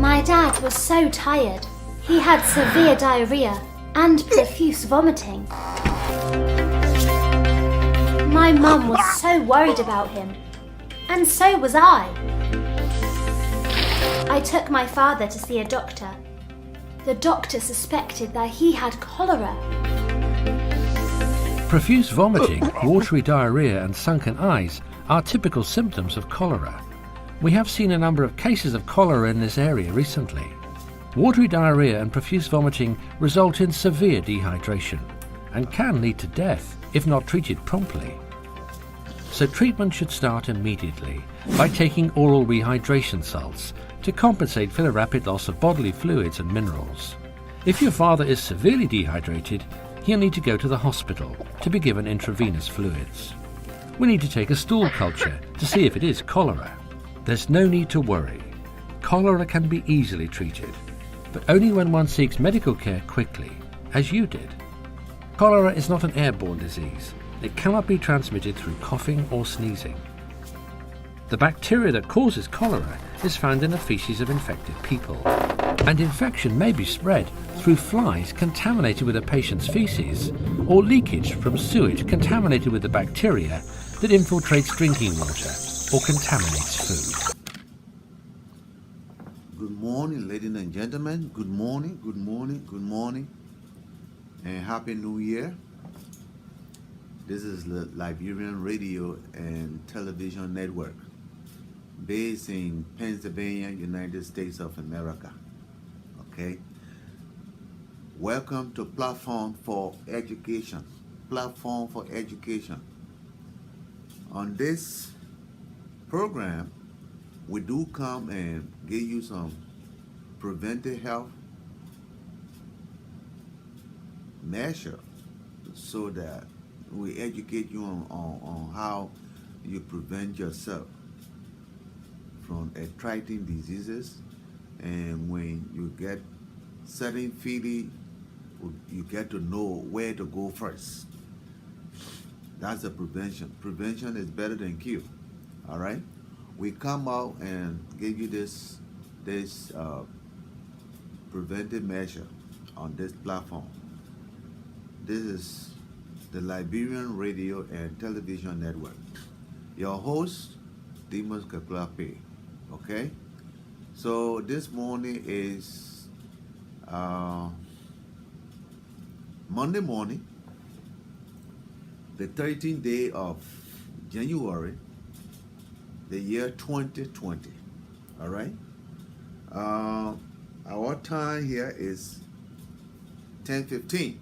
My dad was so tired. He had severe diarrhea and profuse vomiting. My mum was so worried about him, and so was I. I took my father to see a doctor. The doctor suspected that he had cholera. Profuse vomiting, watery diarrhea and sunken eyes are typical symptoms of cholera. We have seen a number of cases of cholera in this area recently. Watery diarrhea and profuse vomiting result in severe dehydration and can lead to death if not treated promptly. So treatment should start immediately by taking oral rehydration salts to compensate for the rapid loss of bodily fluids and minerals. If your father is severely dehydrated, he'll need to go to the hospital to be given intravenous fluids. We need to take a stool culture to see if it is cholera. There's no need to worry. Cholera can be easily treated, but only when one seeks medical care quickly, as you did. Cholera is not an airborne disease. It cannot be transmitted through coughing or sneezing. The bacteria that causes cholera is found in the feces of infected people, and infection may be spread through flies contaminated with a patient's feces or leakage from sewage contaminated with the bacteria that infiltrates drinking water or contaminates food. Good morning, ladies and gentlemen. Good morning, good morning, good morning, and Happy New Year. This is the Lrtn Radio and Television Network, based in Pennsylvania, United States of America. Okay. Welcome to Platform for Education. Platform for Education. On this program, we do come and give you some preventive health measure so that we educate you on how you prevent yourself from attracting diseases, and when you get certain feeling, you get to know where to go first. That's the prevention. Prevention is better than cure. All right. We come out and give you this preventive measure on this platform. This is the Lrtn Radio and Television Network. Your host, Dimas Kaklape. Okay? So this morning is Monday morning, the 13th day of January, the year 2020. All right? Our time here is 10:15.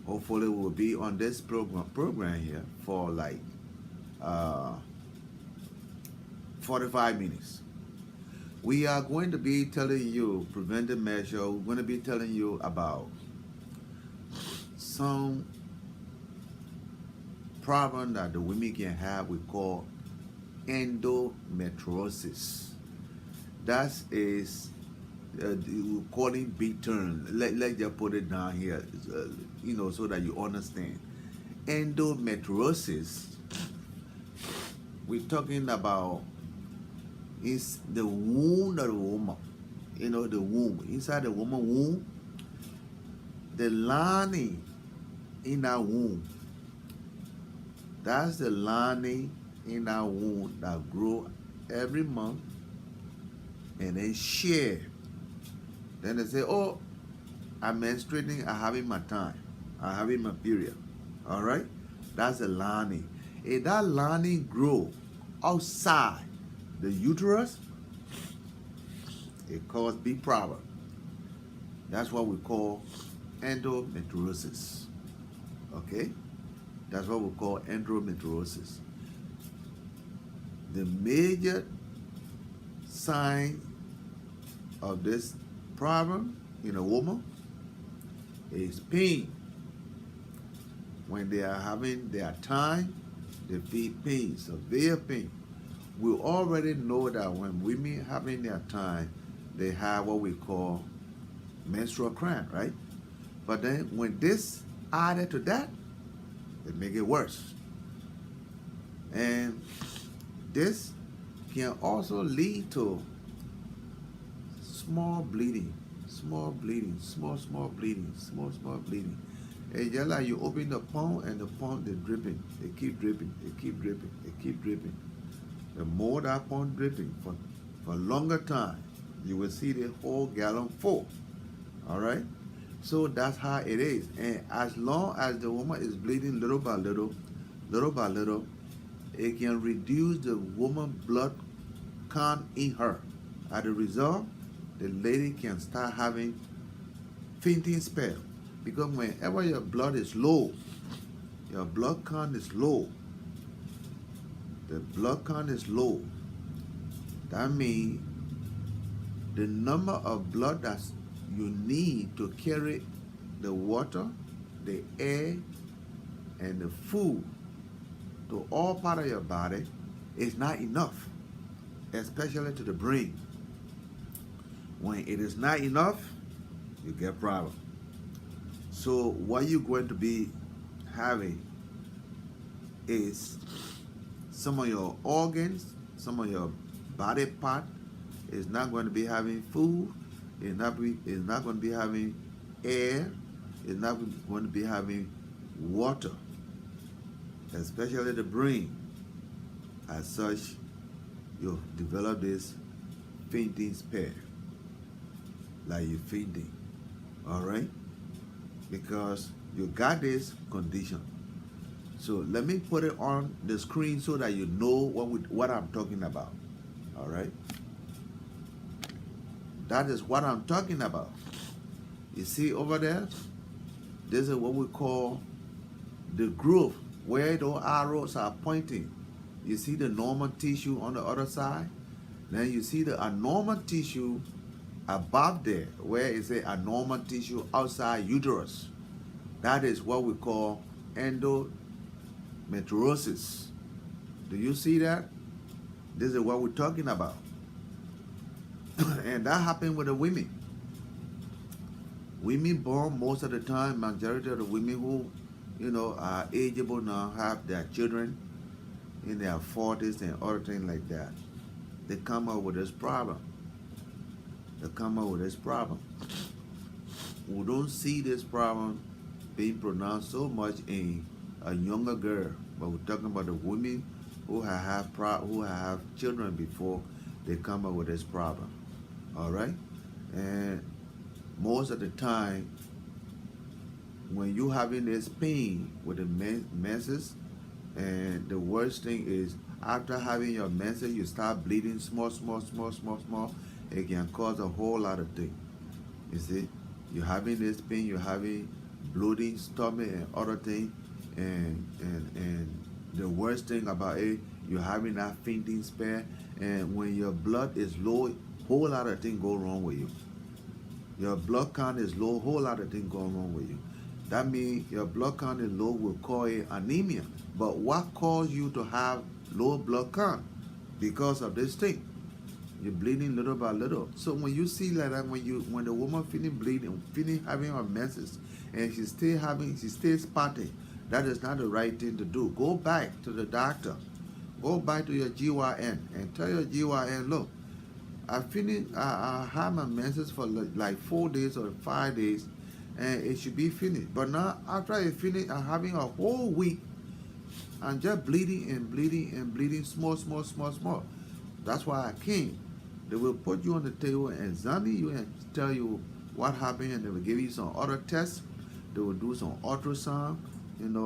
Hopefully we'll be on this program here for like 45 minutes. We are going to be telling you preventive measure. We're going to be telling you about some problem that the women can have. We call endometriosis. That is, we call it big term. Let's just put it down here, so that you understand. Endometriosis, we're talking about is the womb of the woman. The womb. Inside the woman's womb, the lining in our womb. That's the lining in our womb that grow every month and then share. Then they say, oh, I'm menstruating, I'm having my time, I'm having my period. All right? That's the lining. If that lining grow outside the uterus, it causes big problem. That's what we call endometriosis. Okay? That's what we call endometriosis. The major sign of this problem in a woman is pain. When they are having their time, they feel pain, severe pain. We already know that when women having their time, they have what we call menstrual cramp, right? But then when this added to that, it make it worse. And this can also lead to small bleeding, small bleeding, small bleeding, small bleeding. It's just like you open the pump and the pump is dripping. They keep dripping, they keep dripping, they keep dripping. The more that pump dripping for a longer time, you will see the whole gallon full. All right? So that's how it is. And as long as the woman is bleeding little by little, it can reduce the woman's blood count in her. As a result, the lady can start having fainting spell. Because whenever your blood is low, your blood count is low. The blood count is low. That means the number of blood that you need to carry the water, the air, and the food to all part of your body is not enough, especially to the brain. When it is not enough, you get problem. So what you're going to be having is some of your organs, some of your body part is not going to be having food, it's not going to be having air, it's not going to be having water, especially the brain. As such, you develop this fainting spell, like you're fainting, all right? Because you got this condition. So let me put it on the screen so that you know what I'm talking about, all right? That is what I'm talking about. You see over there, this is what we call the groove, where those arrows are pointing. You see the normal tissue on the other side? Then you see the abnormal tissue above there, where it says abnormal tissue outside uterus. That is what we call endometriosis. Do you see that? This is what we're talking about. And that happened with the women. Women born most of the time, majority of the women who, are ageable now, have their children in their 40s and other things like that. They come up with this problem. We don't see this problem being pronounced so much in a younger girl, but we're talking about the women who have children before they come up with this problem. All right? And most of the time, when you're having this pain with the menses, and the worst thing is after having your menses, you start bleeding small. It can cause a whole lot of things. You see, you're having this pain, you're having bloating stomach and other things, and the worst thing about it, you're having that fainting spell, and when your blood is low, whole lot of things go wrong with you. Your blood count is low, whole lot of things go wrong with you. That means your blood count is low will call it anemia. But what caused you to have low blood count? Because of this thing. You're bleeding little by little. So when you see like that, when the woman feeling bleeding, feeling having her menses, and she's still spotting, that is not the right thing to do. Go back to the doctor. Go back to your GYN and tell your GYN, look, I had my menses for like 4 days or 5 days, and it should be finished. But now after I finish, I'm having a whole week, I'm just bleeding, small. That's why I came. They will put you on the table and examine you and tell you what happened, and they will give you some other tests. They will do some ultrasound, and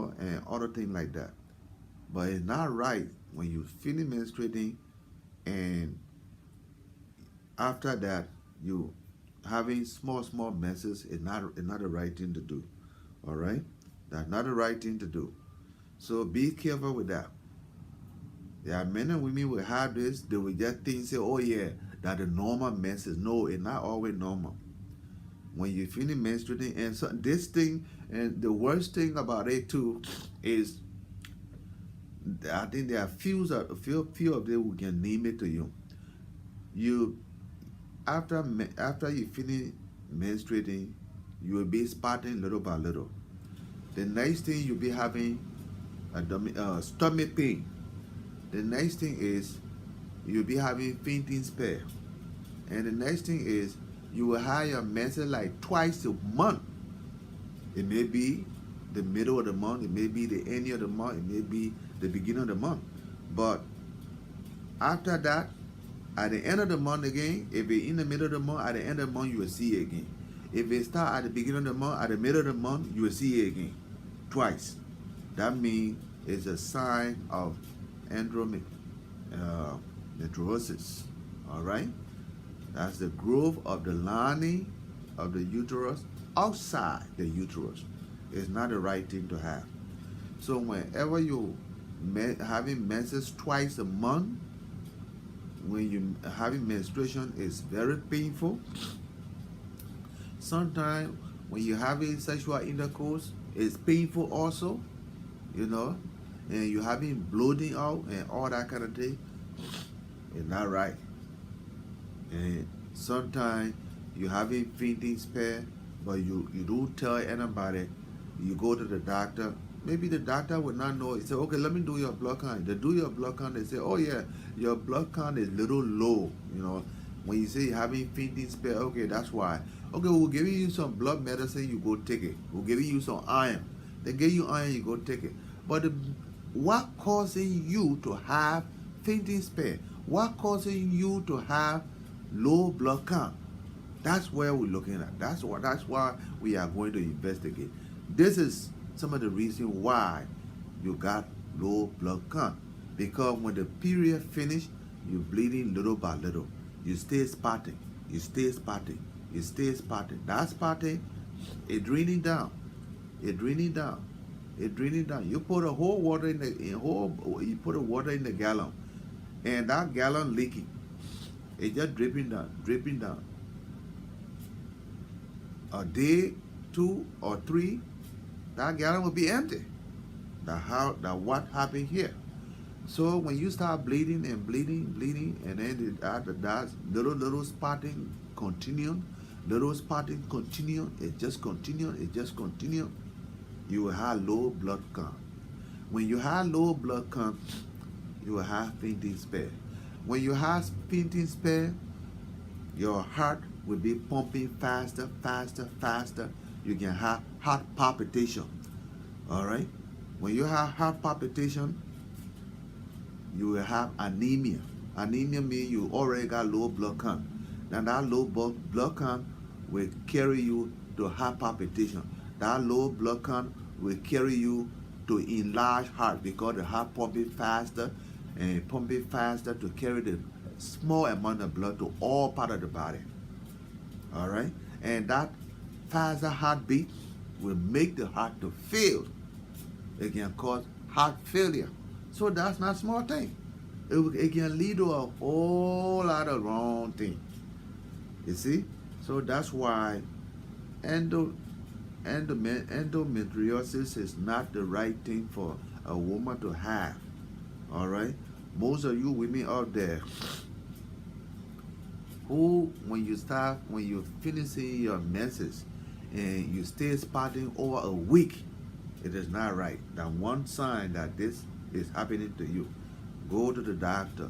other things like that. But it's not right when you finish menstruating and after that you having small messes. It's not the right thing to do. All right? That's not the right thing to do. So be careful with that. There are men and women will have this, they will just think, say, oh yeah, that the normal menses. No, it's not always normal. When you finish menstruating, and so this thing, and the worst thing about it too is, I think there are few of them who can name it to you. After you finish menstruating, you will be spotting little by little. The next thing you'll be having a stomach pain. The next thing is you'll be having fainting spell. And the next thing is you will have your menses like twice a month. It may be the middle of the month, it may be the end of the month, it may be the beginning of the month. But after that, at the end of the month again, if it's in the middle of the month, at the end of the month, you will see it again. If it start at the beginning of the month, at the middle of the month, you will see it again. Twice. That means it's a sign of endometriosis. Alright? That's the growth of the lining of the uterus outside the uterus. It's not the right thing to have. So whenever you having menses twice a month, when you having menstruation, is very painful. Sometimes when you're having sexual intercourse, it's painful also, you know, and you're having bloating out and all that kind of thing. It's not right. And sometimes you're having fainting spell, but you don't tell anybody. You go to the doctor. Maybe the doctor would not know. He say, okay, let me do your blood count. They do your blood count. They say, oh yeah, your blood count is a little low. You know, when you say you're having fainting spell, okay, that's why. Okay, we'll give you some blood medicine. You go take it. We'll give you some iron. They give you iron. You go take it. But what causing you to have fainting spell? What causing you to have low blood count? That's where we're looking at. That's why we are going to investigate. This is some of the reason why you got low blood count. Because when the period finish, you're bleeding little by little. You stay spotting. You stay spotting. You stay spotting. That spotting, it draining down. It draining down. It draining down. You put a whole water you put a water in the gallon, and that gallon leaking. It's just dripping down, dripping down. A day, 2 or 3, that gallon will be empty. That what happened here. So when you start bleeding and bleeding, and then that little spotting continue, it just continue, you will have low blood count. When you have low blood count, you will have fainting spell. When you have fainting spell, your heart will be pumping faster. You can have heart palpitation. All right? When you have heart palpitation, you will have anemia. Anemia means you already got low blood count. Now that low blood count will carry you to heart palpitation. That low blood count will carry you to enlarged heart, because the heart pumping faster and pumping faster to carry the small amount of blood to all part of the body. All right? And that faster heartbeat will make the heart to fail. It can cause heart failure. So that's not a small thing. It can lead to a whole lot of wrong things. You see? So that's why endometriosis is not the right thing for a woman to have. All right? Most of you women out there who, when you're finishing your menses and you stay spotting over a week, it is not right. That one sign that this is happening to you. Go to the doctor.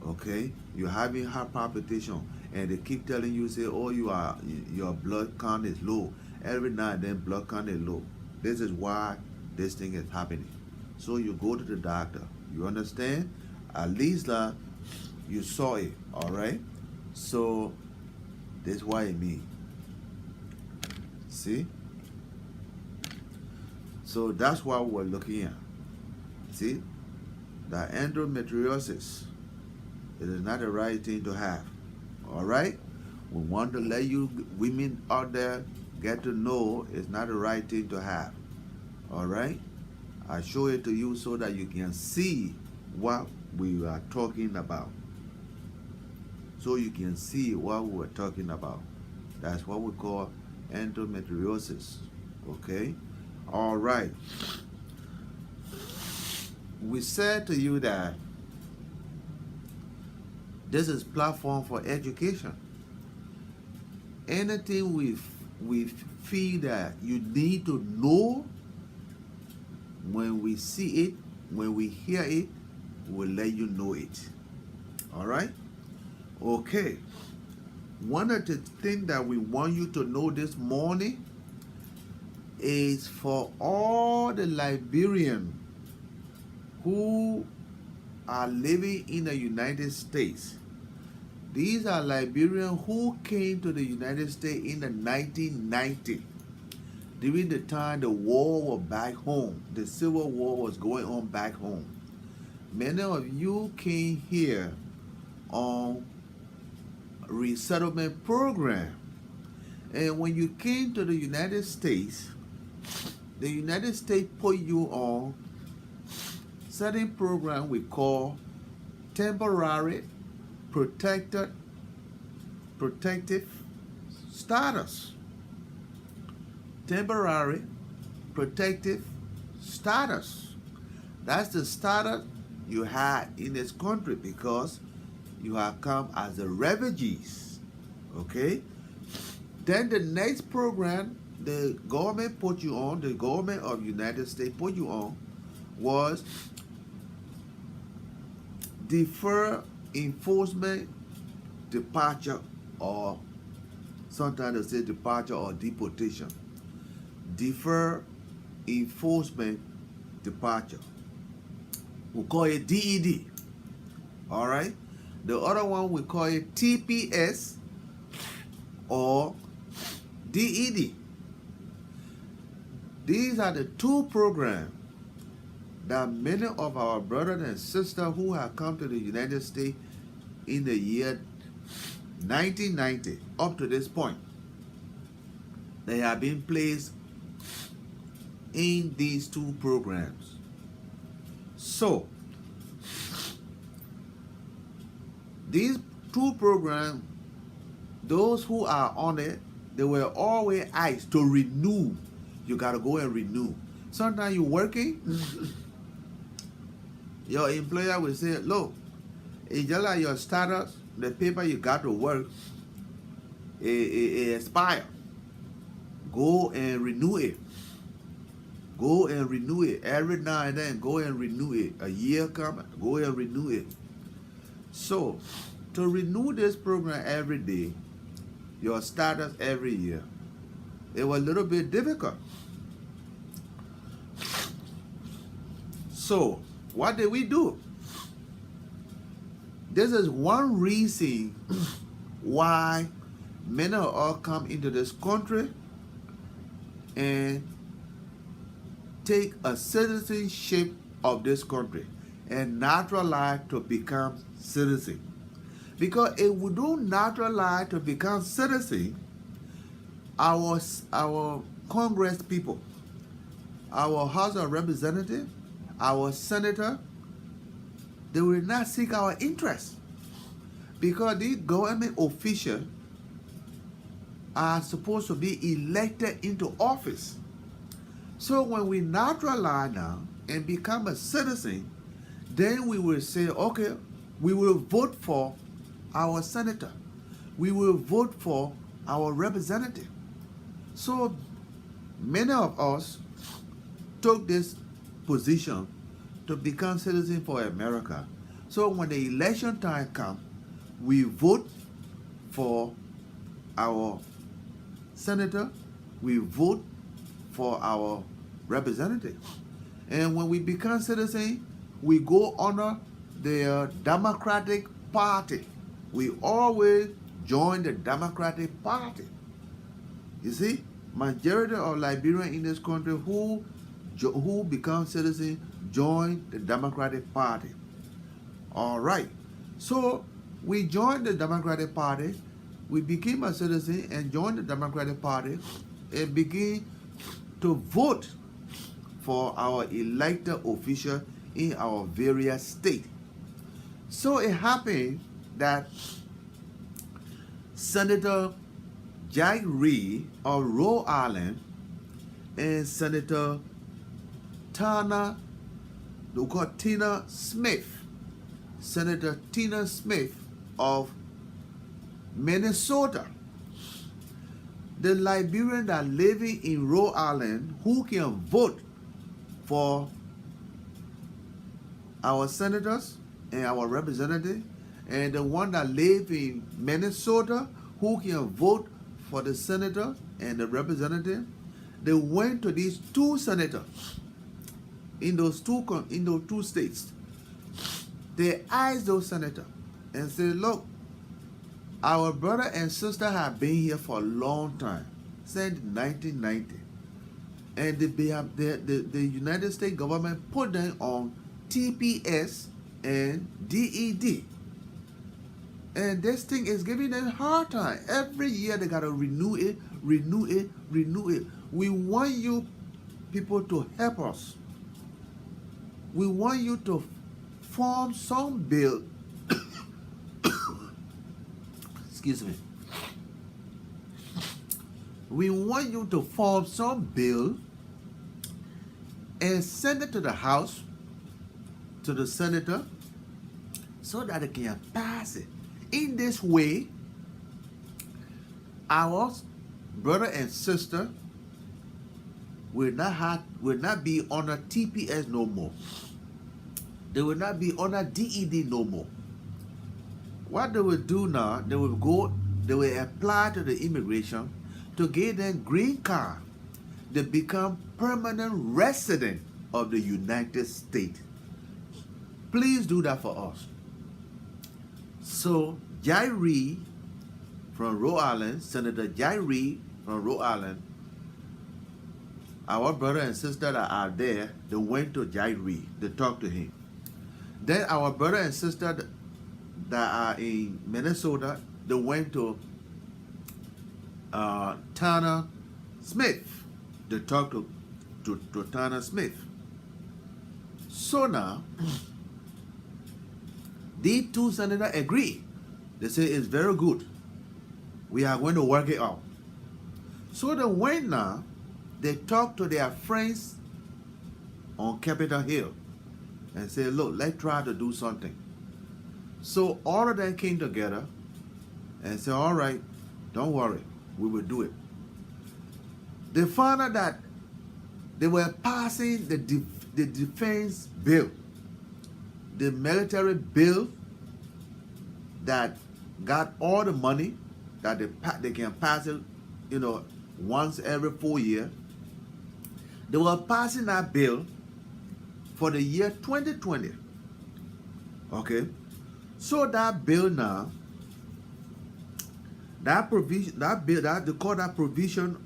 Okay? You're having heart palpitation, and they keep telling you, say, oh, your blood count is low. Every now and then blood count is low. This is why this thing is happening. So you go to the doctor. You understand? At least you saw it. All right? So this is what it means. See? So that's what we're looking at. See? The endometriosis, it is not the right thing to have. All right? We want to let you women out there get to know it's not the right thing to have. All right? I show it to you so that you can see what we are talking about. So you can see what we're talking about. That's what we call endometriosis. Okay? All right. We said to you that this is platform for education. Anything we feel that you need to know, when we see it, when we hear it, will let you know it. All right? Okay. One of the things that we want you to know this morning is for all the Liberians who are living in the United States. These are Liberians who came to the United States in the 1990, during the time the war was back home. The Civil War was going on back home. Many of you came here on resettlement program. And when you came to the United States put you on certain program we call temporary protective status. Temporary protective status. That's the status you had in this country because you have come as a refugees. Okay? Then the next program the government put you on, the government of United States put you on, was defer enforcement departure, or sometimes they say departure or deportation. Defer enforcement departure. We call it DED. All right? The other one we call it TPS or DED. These are the two programs that many of our brothers and sisters who have come to the United States in the year 1990 up to this point, they have been placed in these two programs. So, these two programs, those who are on it, they were always asked to renew. You got to go and renew. Sometimes you're working, your employer will say, look, it's just like your status, the paper you got to work, it expire. Go and renew it. Go and renew it. Every now and then, go and renew it. A year come, go and renew it. So, to renew this program every day, your status every year, it was a little bit difficult. So, what did we do? This is one reason why many of us come into this country and take a citizenship of this country and naturalize to become citizen. Because if we don't naturalize to become citizen, our Congress people, our House of Representatives, our senator, they will not seek our interest, because these government officials are supposed to be elected into office. So when we naturalize now and become a citizen, then we will say, okay, we will vote for our senator. We will vote for our representative. So many of us took this position to become citizens for America. So when the election time comes, we vote for our senator, we vote for our representative. And when we become citizens, we go under the Democratic Party. We always join the Democratic Party. You see, majority of Liberians in this country who become citizens join the Democratic Party. All right. So we joined the Democratic Party. We became a citizen and joined the Democratic Party and began to vote for our elected official in our various states. So it happened that Senator Jack Reed of Rhode Island and Senator Tina Smith, Senator Tina Smith of Minnesota, the Liberians that are living in Rhode Island who can vote for our senators and our representatives, and the one that live in Minnesota who can vote for the senator and the representative, they went to these two senators in those two states. They asked those senators and said, look, our brother and sister have been here for a long time, since 1990. And the United States government put them on TPS and DED. And this thing is giving them a hard time. Every year they gotta renew it. We want you people to help us. We want you to form some bill. Excuse me. We want you to form some bill and send it to the House, to the senator, so that they can pass it. In this way, our brother and sister will not be on a TPS no more. They will not be on a DED no more. What they will do now, they will apply to the immigration to get them green card. They become permanent resident of the United States. Please do that for us. So Jai Reid from Rhode Island, Senator Jai Reid from Rhode Island, our brother and sister that are there, they went to Jai Reid. They talked to him. Then our brother and sister that are in Minnesota, they went to Tanner Smith. They talked to Tanner Smith. So now, these two senators agree. They say it's very good. We are going to work it out. So they went now, they talked to their friends on Capitol Hill and said, look, let's try to do something. So all of them came together and said, all right, don't worry, we will do it. They found out that they were passing the defense bill, the military bill that got all the money that they can pass it, once every 4 years. They were passing that bill for the year 2020. Okay, so that bill now, that provision, that bill, that they call that provision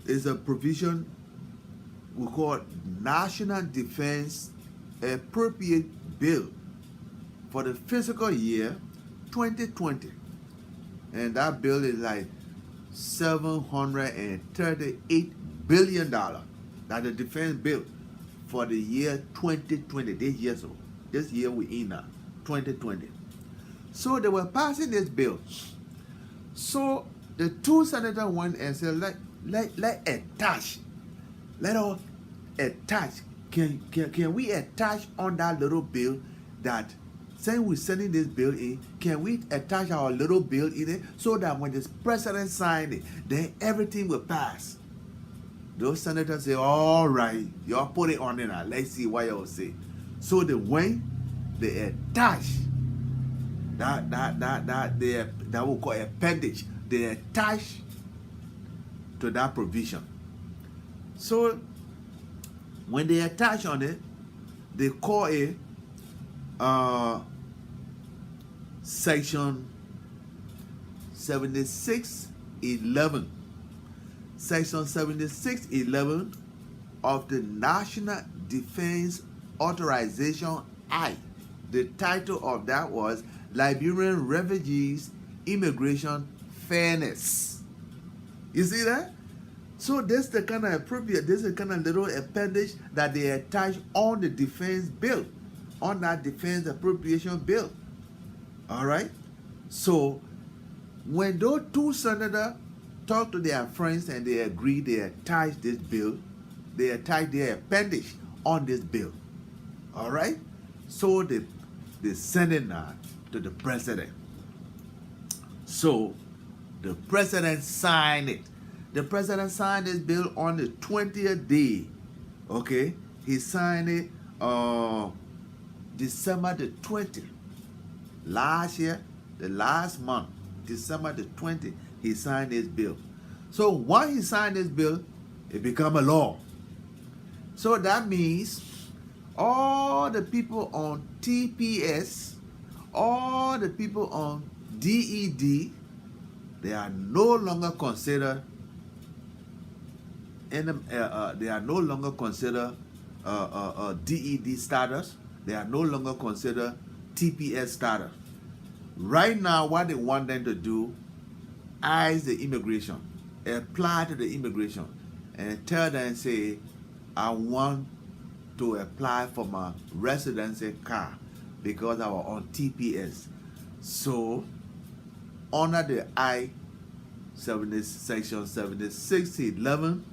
is a provision we call National Defense Appropriate Bill for the fiscal year 2020, and that bill is like $738 billion. That's the defense bill for the year 2020. This year we in now, 2020. So they were passing this bill. So the two senators went and said, let attach. Let us attach. Can we attach on that little bill that, since we're sending this bill in, can we attach our little bill in it so that when the president signed it, then everything will pass? Those senators say, all right, y'all put it on there now. Let's see what y'all say. So they went, they attached that we call appendage. They attached to that provision. So when they attach on it, they call it Section 7611. Section 7611 of the National Defense Authorization Act. The title of that was Liberian Refugees Immigration Fairness. You see that? So this is the kind of appropriate, this is the kind of little appendage that they attach on the defense bill, on that defense appropriation bill. All right? So when those two senators talk to their friends and they agree, they attach this bill, they attach their appendage on this bill. All right? So they send it now to the president. So the president signed it. The president signed this bill on the 20th day. Okay? He signed it December the 20th. Last year, the last month, December the 20th, he signed this bill. So once he signed this bill, it became a law. So that means all the people on TPS, all the people on DED, they are no longer considered they are no longer considered DED status. They are no longer considered TPS status. Right now, what they want them to do is the immigration, apply to the immigration, and tell them, say, I want to apply for my residency card because I was on TPS. So, under the I-70 section 7611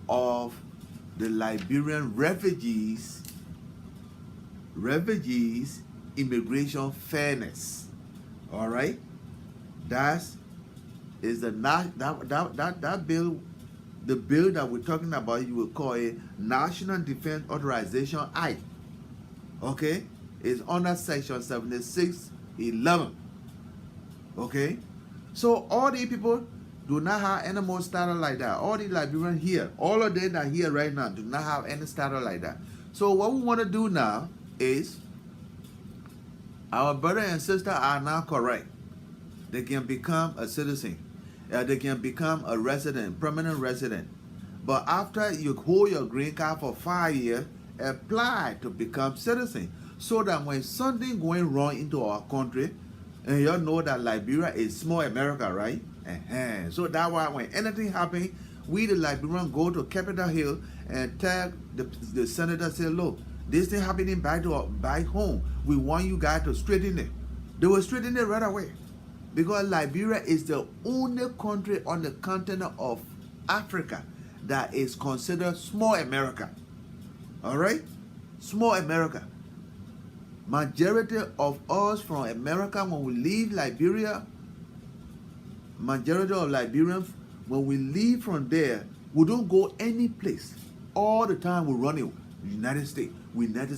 of the Liberian Refugees Immigration Fairness. All right, that is that bill. The bill that we're talking about, you will call it National Defense Authorization Act. Okay, it's under section 7611. Okay, so all these people do not have any more status like that. All the Liberians here, all of them that are here right now, do not have any status like that. So what we want to do now is, our brothers and sisters are now correct. They can become a citizen. They can become a resident, permanent resident. But after you hold your green card for 5 years, apply to become citizen. So that when something going wrong into our country, and you all know that Liberia is small America, right? So that's why when anything happens, we the Liberians go to Capitol Hill and tell the senator, say, look, this thing happening back home. We want you guys to straighten it. They will straighten it right away. Because Liberia is the only country on the continent of Africa that is considered small America. All right? Small America. Majority of us from America, when we leave Liberia, majority of Liberians, when we leave from there, we don't go any place. All the time we run in United States.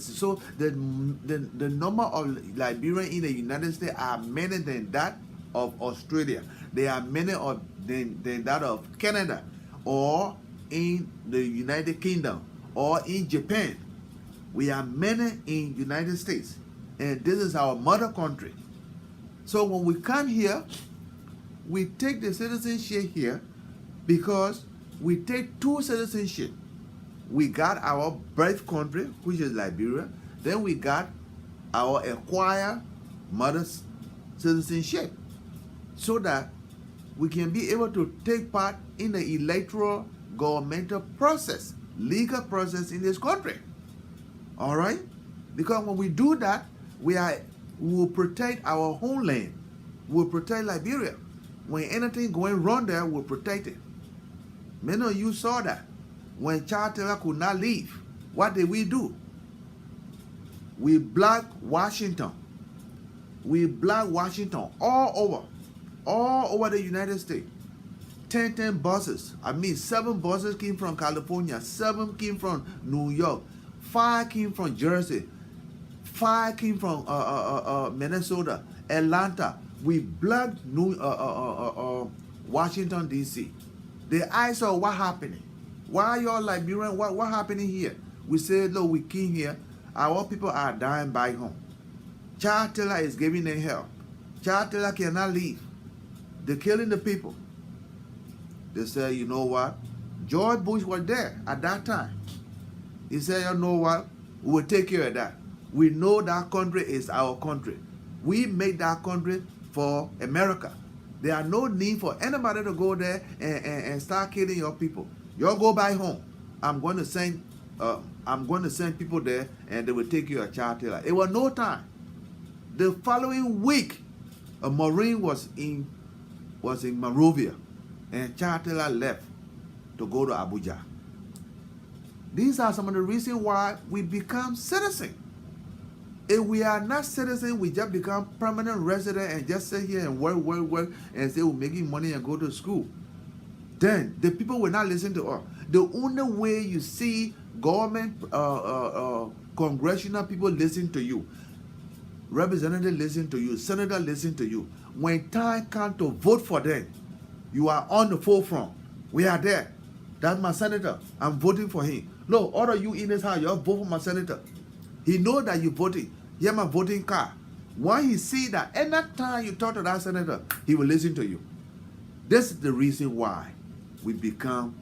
So the number of Liberians in the United States are many than that of Australia. They are many than that of Canada, or in the United Kingdom, or in Japan. We are many in United States, and this is our mother country. So when we come here, we take the citizenship here because we take two citizenship. We got our birth country, which is Liberia. Then we got our acquired mother's citizenship, so that we can be able to take part in the electoral governmental process, legal process in this country. All right? Because when we do that, we will protect our homeland. We'll protect Liberia. When anything going wrong there, we'll protect it. Many of you saw that. When Charles Taylor could not leave, what did we do? We blocked Washington. We blocked Washington all over the United States. 10 buses. 7 buses came from California. 7 came from New York. 5 came from Jersey. 5 came from Minnesota, Atlanta. We blocked Washington, D.C. The eyes saw what happening. Why y'all Liberian? What happening here? We said, look, we came here. Our people are dying back home. Charles Taylor is giving them help. Charles Taylor cannot leave. They're killing the people. They said, you know what? George Bush was there at that time. He said, you know what? We will take care of that. We know that country is our country. We made that country for America. There are no need for anybody to go there and start killing your people. Y'all go back home. I'm going to send people there, and they will take you a Charles Taylor. It was no time. The following week, a Marine was in Monrovia, and Charles Taylor left to go to Abuja. These are some of the reasons why we become citizens. If we are not citizens, we just become permanent resident and just sit here and work, and say we're making money and go to school. Then the people will not listen to us. The only way you see government, congressional people listen to you, representative listen to you, senator listen to you, when time comes to vote for them, you are on the forefront. We are there. That's my senator. I'm voting for him. No, all of you in this house, you all vote for my senator. He know that you voting. Here's my voting card. When he see that any time you talk to that senator, he will listen to you. This is the reason why we become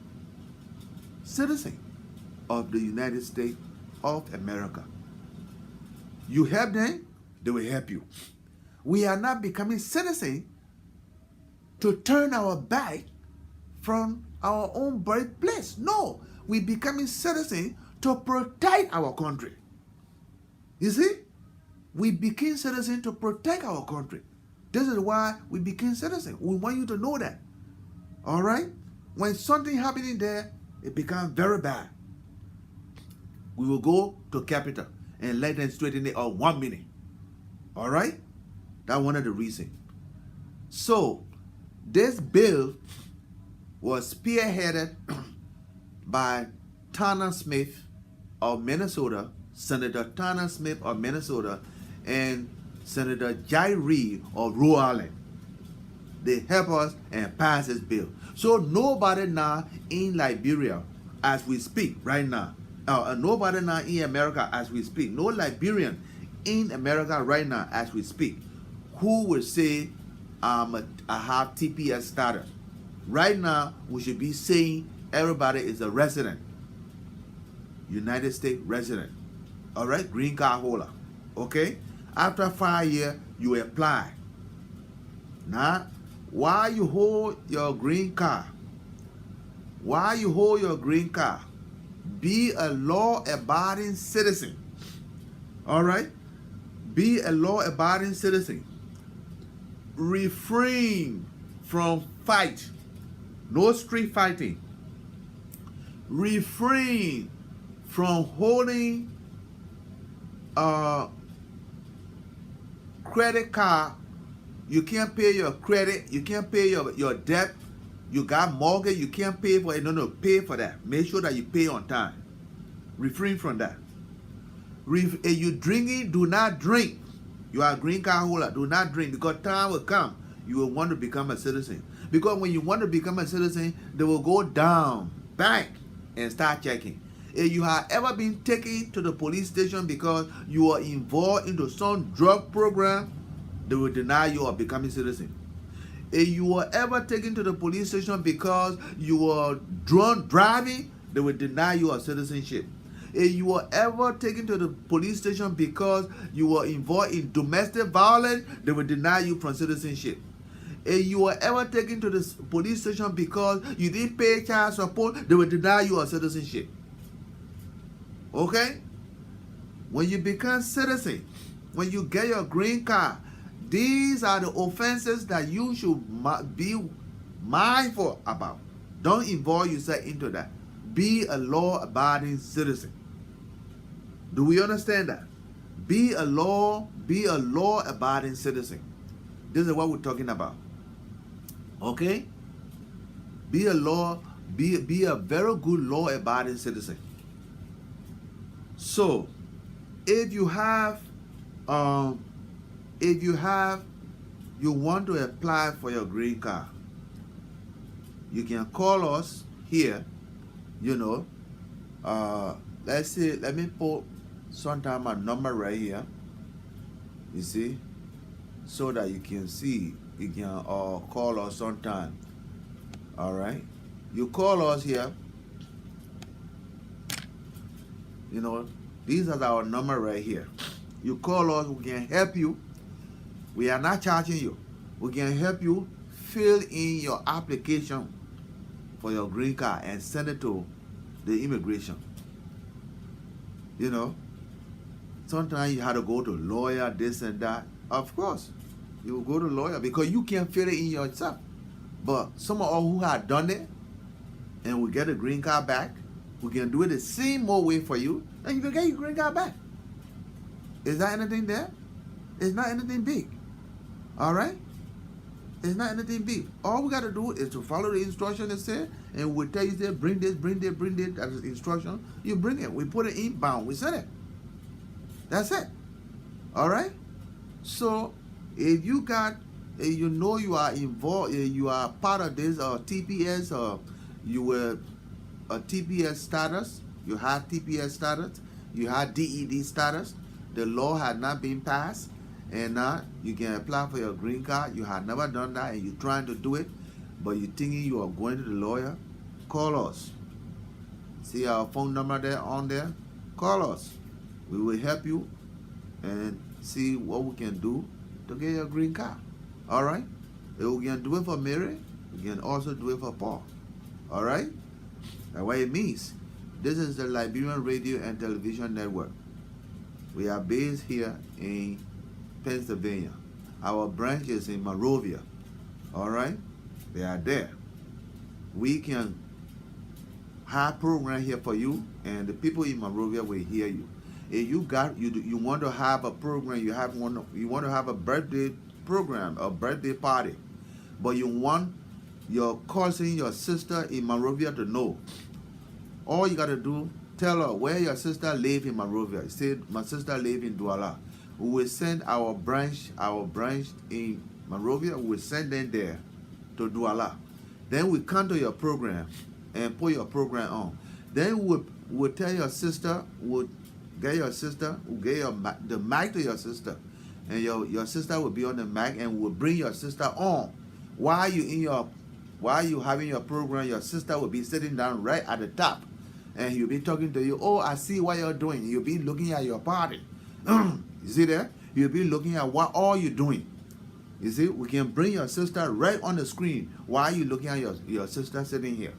citizens of the United States of America. You help them, they will help you. We are not becoming citizens to turn our back from our own birthplace. No, we becoming citizens to protect our country. You see, we became citizens to protect our country. This is why we became citizens. We want you to know that. All right? When something happening there, it becomes very bad. We will go to Capitol and let them straighten it out 1 minute. All right? That's one of the reasons. So, this bill was spearheaded by Tanner Smith of Minnesota, Senator Tanner Smith of Minnesota, and Senator Jai Reid of Rhode Island. They help us and pass this bill. So nobody now in Liberia as we speak right now, nobody now in America as we speak, no Liberian in America right now as we speak, who will say, I have TPS status. Right now, we should be saying everybody is a resident, United States resident. All right, green card holder. Okay, after 5 years, you apply. Now, while you hold your green card, be a law-abiding citizen. All right, be a law-abiding citizen. Refrain from fight. No street fighting. Refrain from holding a credit card. You can't pay your credit. You can't pay your debt. You got mortgage. You can't pay for it. No, pay for that. Make sure that you pay on time. Refrain from that. If you drinking, do not drink. You are a green card holder. Do not drink, because time will come. You will want to become a citizen. Because when you want to become a citizen, they will go down, back, and start checking. If you have ever been taken to the police station because you are involved into some drug program, they will deny you of becoming citizen. If you were ever taken to the police station because you were drunk driving, they will deny you of citizenship. If you were ever taken to the police station because you were involved in domestic violence, they will deny you from citizenship. If you were ever taken to the police station because you didn't pay child support, they will deny you of citizenship. Okay? When you become citizen, when you get your green card, these are the offenses that you should be mindful about. Don't involve yourself into that. Be a law-abiding citizen. Do we understand that? Be a law-abiding citizen. This is what we're talking about. Okay? Be a very good law-abiding citizen. So, if you want to apply for your green card, you can call us here. Let's see, let me put sometime a number right here, you see, so that you can see. You can call us sometime. All right, you call us here. These are our number right here. You call us, we can help you. We are not charging you. We can help you fill in your application for your green card and send it to the immigration. Sometimes you have to go to lawyer, this and that. Of course, you will go to lawyer because you can't fill it in yourself. But some of us who have done it and we get a green card back, we can do it the same more way for you, and you can get your green card back. Is that anything there? It's not anything big. All right? It's not anything big. All we got to do is to follow the instruction it said, and we tell you, say, bring this, bring this, bring this. That is instruction. You bring it. We put it inbound. We send it. That's it. All right? So, if you got, if you know you are involved, you are part of this TPS, or you were a TPS status, you had TPS status, you had DED status, the law had not been passed, and now you can apply for your green card. You have never done that, and you're trying to do it, but you're thinking you are going to the lawyer. Call us. See our phone number there on there? Call us. We will help you and see what we can do to get your green card. All right? If we can do it for Mary, we can also do it for Paul. All right? That's what it means. This is the Liberian Radio and Television Network. We are based here in Pennsylvania. Our branch is in Monrovia. All right? They are there. We can have program here for you, and the people in Monrovia will hear you. If you got you want to have a program, you want to have a birthday program, a birthday party, but you want your cousin, your sister in Monrovia to know. All you got to do, tell her where your sister live in Monrovia. Say, my sister live in Douala. We will send our branch in Monrovia. We will send them there to Douala. Then we come to your program and put your program on. Then we'll tell your sister, we'll get the mic to your sister, and your sister will be on the mic, and we'll bring your sister on. While you having your program, your sister will be sitting down right at the top, and he'll be talking to you. Oh, I see what you're doing. You'll be looking at your party. You see that? You'll be looking at what all you're doing. You see, we can bring your sister right on the screen while you're looking at your sister sitting here.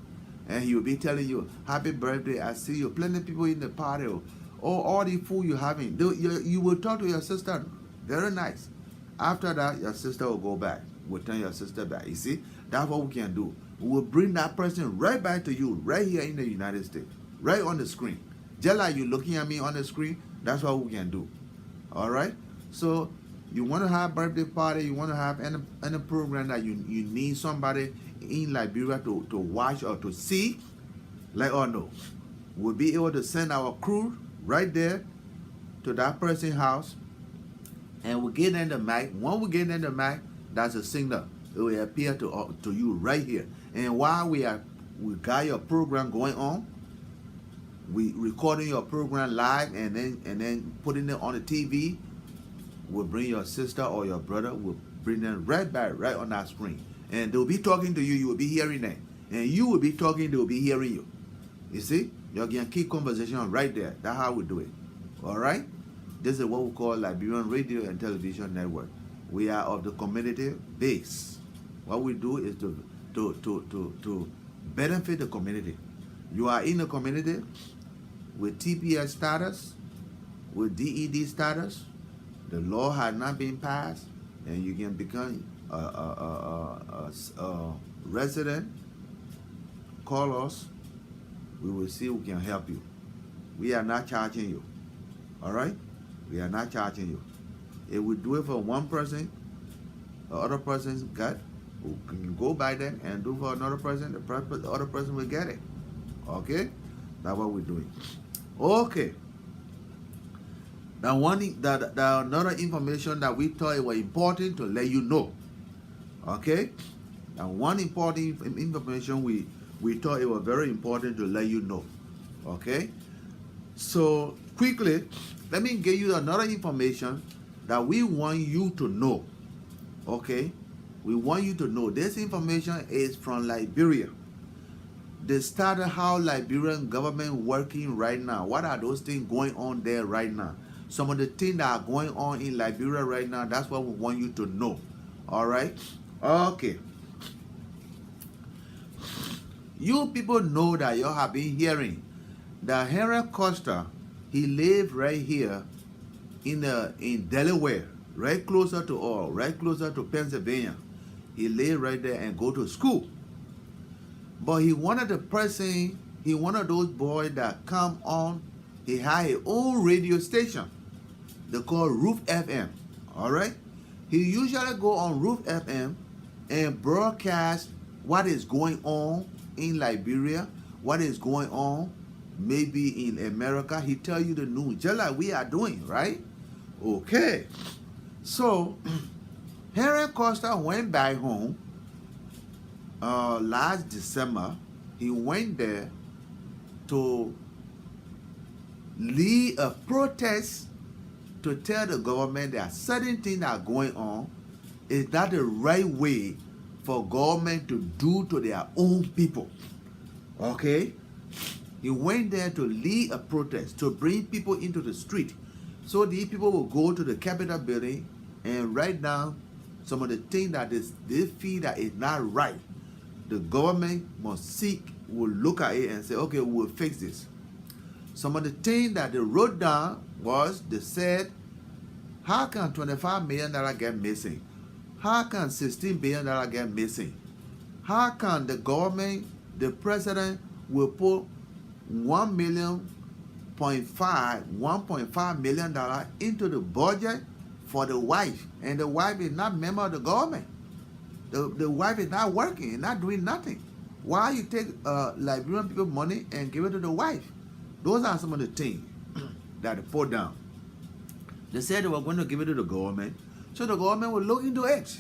And he will be telling you, happy birthday, I see you. Plenty of people in the party. Oh, all the food you're having. You will talk to your sister. Very nice. After that, your sister will go back. We'll turn your sister back. You see, that's what we can do. We will bring that person right back to you, right here in the United States. Right on the screen. Just like you're looking at me on the screen, that's what we can do. All right? So, you want to have a birthday party, you want to have any program that you need somebody in Liberia to watch or to see, let us know. We'll be able to send our crew right there to that person's house, and we'll get in the mic. When we get in the mic, that's a signal. It will appear to you right here. And while we got your program going on, we recording your program live and then putting it on the TV. We'll bring your sister or your brother. We'll bring them right back, right on that screen. And they'll be talking to you. You will be hearing them. And you will be talking. They will be hearing you. You see? You can keep conversation right there. That's how we do it. All right? This is what we call Liberian Radio and Television Network. We are of the community base. What we do is to benefit the community. You are in the community with TPS status, with DED status. The law has not been passed, and you can become a resident. Call us. We will see who can help you. We are not charging you. All right? We are not charging you. If we do it for one person, the other person's got, we can go by them and do for another person. The other person will get it. Okay? That's what we're doing. Okay. Now, another information that we thought it was important to let you know. Okay? Now, one important information we thought it was very important to let you know. Okay? So, quickly, let me give you another information that we want you to know. Okay? We want you to know. This information is from Liberia. They started how Liberian government working right now. What are those things going on there right now? Some of the things that are going on in Liberia right now, that's what we want you to know. All right? Okay. You people know that you have been hearing that Henry Costa, he lived right here in Delaware, right closer to Pennsylvania. He lived right there and go to school. But he wanted those boys that come on, he had his own radio station. They call Roof FM. All right? He usually go on Roof FM and broadcast what is going on in Liberia, what is going on maybe in America. He tell you the news, just like we are doing, right? Okay. So, Henry Costa went back home last December. He went there to lead a protest to tell the government that certain things are going on is not the right way for government to do to their own people. Okay? He went there to lead a protest, to bring people into the street. So these people will go to the Capitol building and write down some of the things that they feel that is not right. The government will look at it and say, okay, we'll fix this. Some of the things that they wrote down was, they said, how can $25 million get missing? How can $16 billion get missing? How can the government, the president, will put $1.5 million into the budget for the wife, and the wife is not a member of the government? The wife is not working, not doing nothing. Why you take Liberian people money and give it to the wife? Those are some of the things that they put down. They said they were going to give it to the government, so the government will look into it.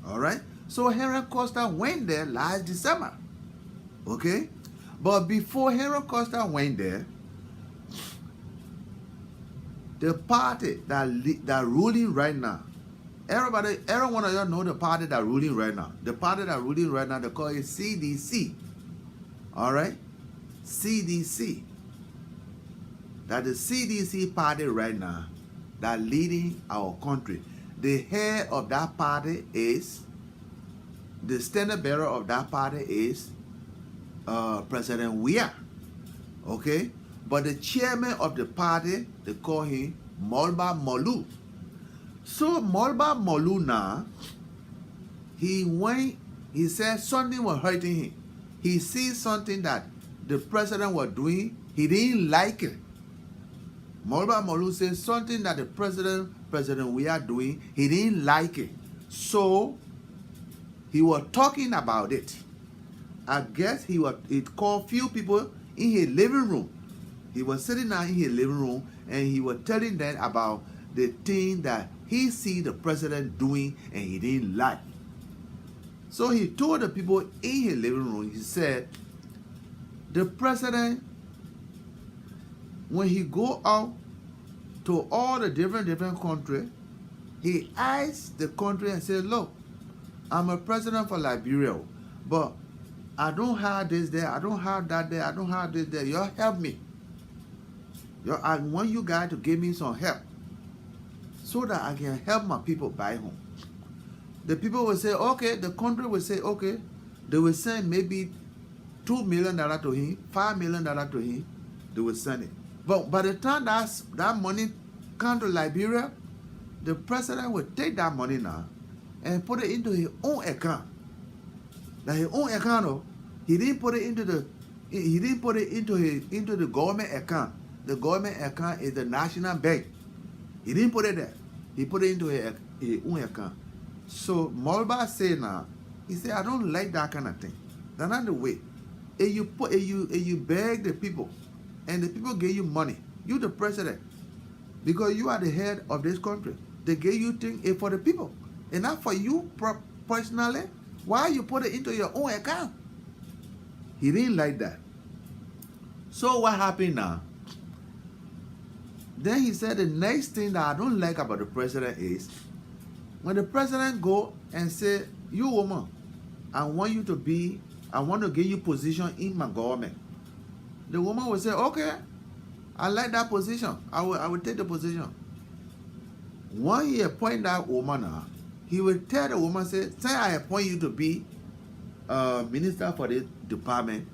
All right? So Henry Costa went there last December. Okay? But before Henry Costa went there, the party that ruling right now, every one of y'all know the party that ruling right now. The party that ruling right now, they call it CDC. All right? CDC. That the CDC party right now that leading our country. The head of that party is, the standard bearer of that party is President Weah. Okay? But the chairman of the party, they call him Mulba Molu. So Mulba Molu now, he said something was hurting him. He sees something that the president was doing, he didn't like it. Mulba Molu says something that the President Weah doing, he didn't like it. So he was talking about it. I guess he called few people in his living room. He was sitting down in his living room and he was telling them about the thing that he see the president doing and he didn't like. So he told the people in his living room, he said, the president, when he go out to all the different countries, he asked the country and said, look, I'm a president for Liberia, but I don't have this there, I don't have that there, I don't have this there. Y'all help me. I want you guys to give me some help so that I can help my people back home. The people will say, okay, the country will say, okay, they will send maybe $2 million to him, $5 million to him, they will send it. But by the time that money comes to Liberia, the president will take that money now and put it into his own account. Now his own account, he didn't put it into the government account. The government account is the national bank. He didn't put it there. He put it into his own account. So Mulba said now, he said, I don't like that kind of thing. That's not the way. If you beg the people, and the people give you money, you the president, because you are the head of this country. They give you things for the people, and not for you personally. Why you put it into your own account? He didn't like that. So what happened now? Then he said the next thing that I don't like about the president is when the president go and say, you woman, I want to give you position in my government. The woman will say, okay, I like that position. I will take the position. When he appoint that woman now, he will tell the woman, say I appoint you to be minister for this department.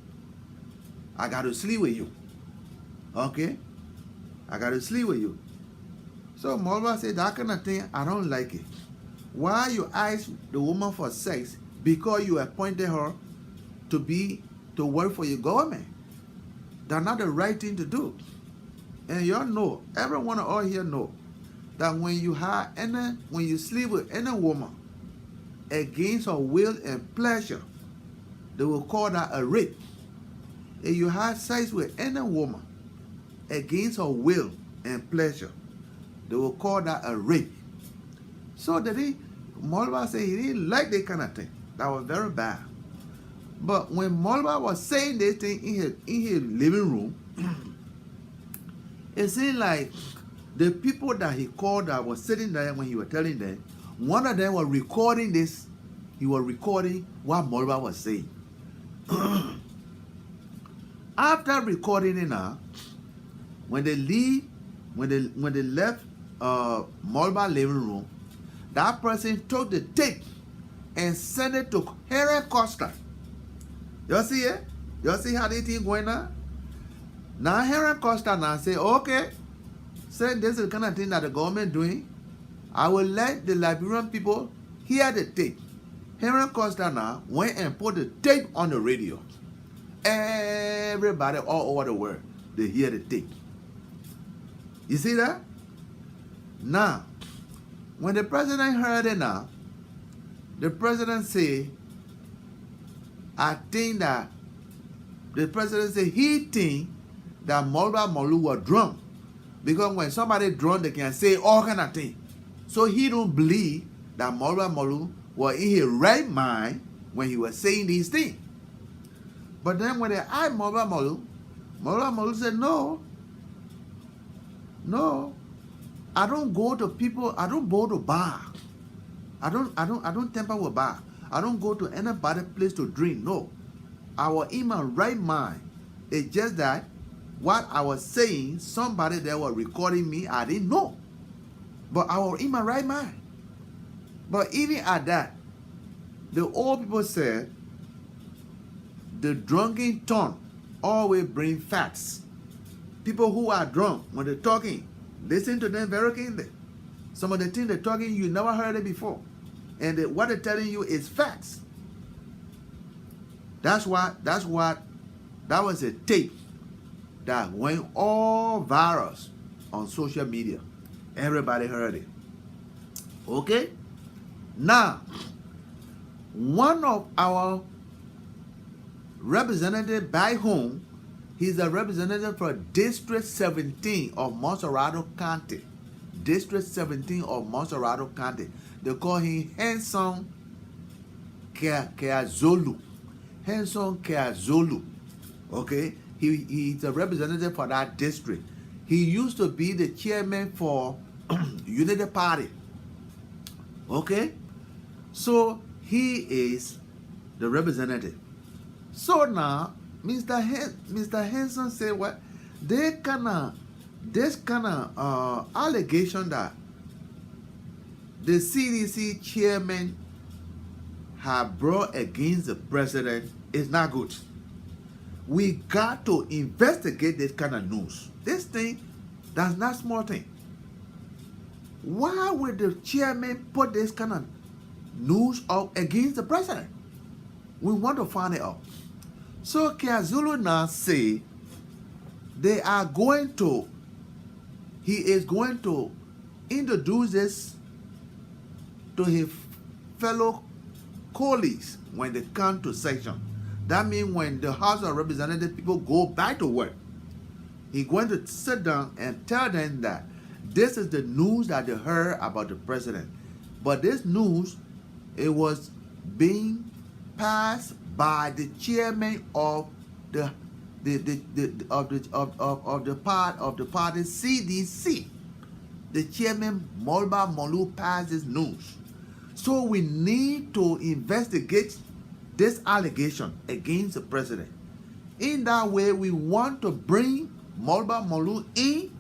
I got to sleep with you. Okay? I got to sleep with you. So Mulba said, that kind of thing, I don't like it. Why you ask the woman for sex because you appointed her to work for your government? That's not the right thing to do. And y'all know, everyone all here know, that when you sleep with any woman, against her will and pleasure, they will call that a rape. If you have sex with any woman against her will and pleasure, they will call that a rape. So Molba said he didn't like that kind of thing. That was very bad. But when Molba was saying this thing in his living room, it seemed like the people that he called that was sitting there when he was telling them, one of them was recording this. He was recording what Molba was saying. After recording it now, when they left Molba living room, that person took the tape and sent it to Harry Costa. You see it? You see how this thing going on? Now Harry Costa now say, okay, say this is the kind of thing that the government doing. I will let the Liberian people hear the tape. Harry Costa now went and put the tape on the radio. Everybody all over the world, they hear the tape. You see that? Now, when the president heard it now, the president say, I think that the president say he think that Molba Molu was drunk. Because when somebody drunk, they can say all kind of things. So he don't believe that Molba Molu was in his right mind when he was saying these things. But then when they asked Molba Molu said, no, I don't go to people, I don't go to bar. I don't tamper with bar. I don't go to anybody's place to drink. No. I was in my right mind. It's just that what I was saying, somebody that was recording me, I didn't know. But I was in my right mind. But even at that, the old people said, the drunken tongue always bring facts. People who are drunk, when they're talking, listen to them very keenly. Some of the things they're talking, you never heard it before. And what they're telling you is facts. That was a tape that went all virus on social media. Everybody heard it. Okay? Now, one of our representatives back home, he's a representative for District 17 of Monserrado County. District 17 of Monserrado County. They call him Hanson Keazolu. Hanson Keazolu. Okay? He's a representative for that district. He used to be the chairman for Unity Party. Okay? So he is the representative. So now, Mr. Henson said what? This kind of allegation that the CDC chairman have brought against the president is not good. We got to investigate this kind of news. This thing, that's not small thing. Why would the chairman put this kind of news up against the president? We want to find it out. So Keazulu now say he is going to introduce this to his fellow colleagues when they come to session. That means when the House of Representatives people go back to work, he's going to sit down and tell them that this is the news that they heard about the president. But this news, it was being passed by the chairman of the party CDC. The chairman Molba Molu passed this news. So we need to investigate this allegation against the president. In that way, we want to bring Molba Molu in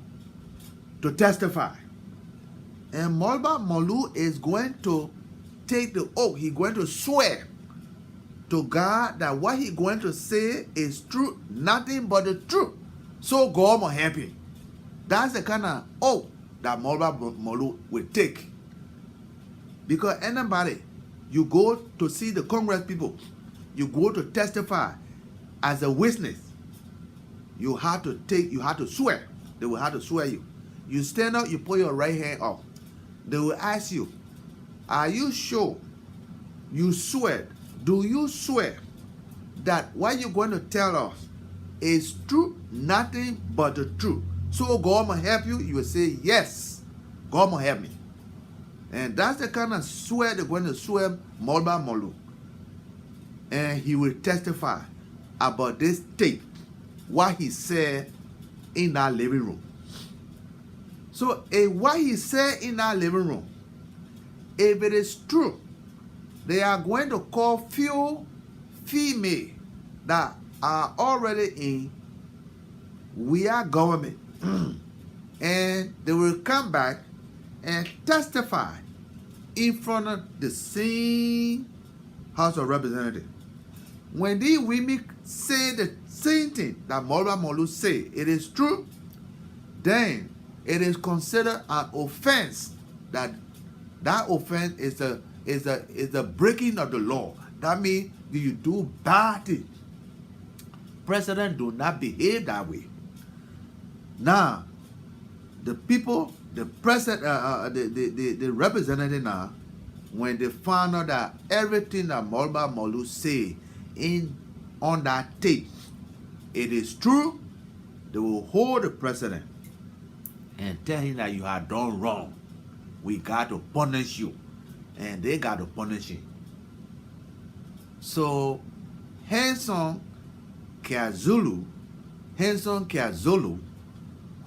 to testify. And Molba Molu is going to take the oath. He's going to swear to God that what he's going to say is true, nothing but the truth. So God will help him. That's the kind of oath that Molba Molu will take. Because anybody, you go to see the Congress people, you go to testify as a witness, you have to swear. They will have to swear you. You stand up, you put your right hand up. They will ask you, are you sure you swear. Do you swear that what you're going to tell us is true, nothing but the truth? So God will help you. You will say, yes, God will help me. And that's the kind of swear they're going to swear Molba Molu. And he will testify about this tape, what he said in our living room. So what he said in our living room, if it is true, they are going to call few female that are already in we are government. And they will come back and testify in front of the same House of Representatives. When these women say the same thing that Molba Molu say, it is true, then it is considered an offense. That offense is the breaking of the law. That means you do bad things. President do not behave that way. Now, the people, the president, the representative now, when they found out that everything that Molba Molu say on that tape, it is true, they will hold the president and tell him that you have done wrong. We got to punish you. And they got to punish him. So, Henson Kiazulu,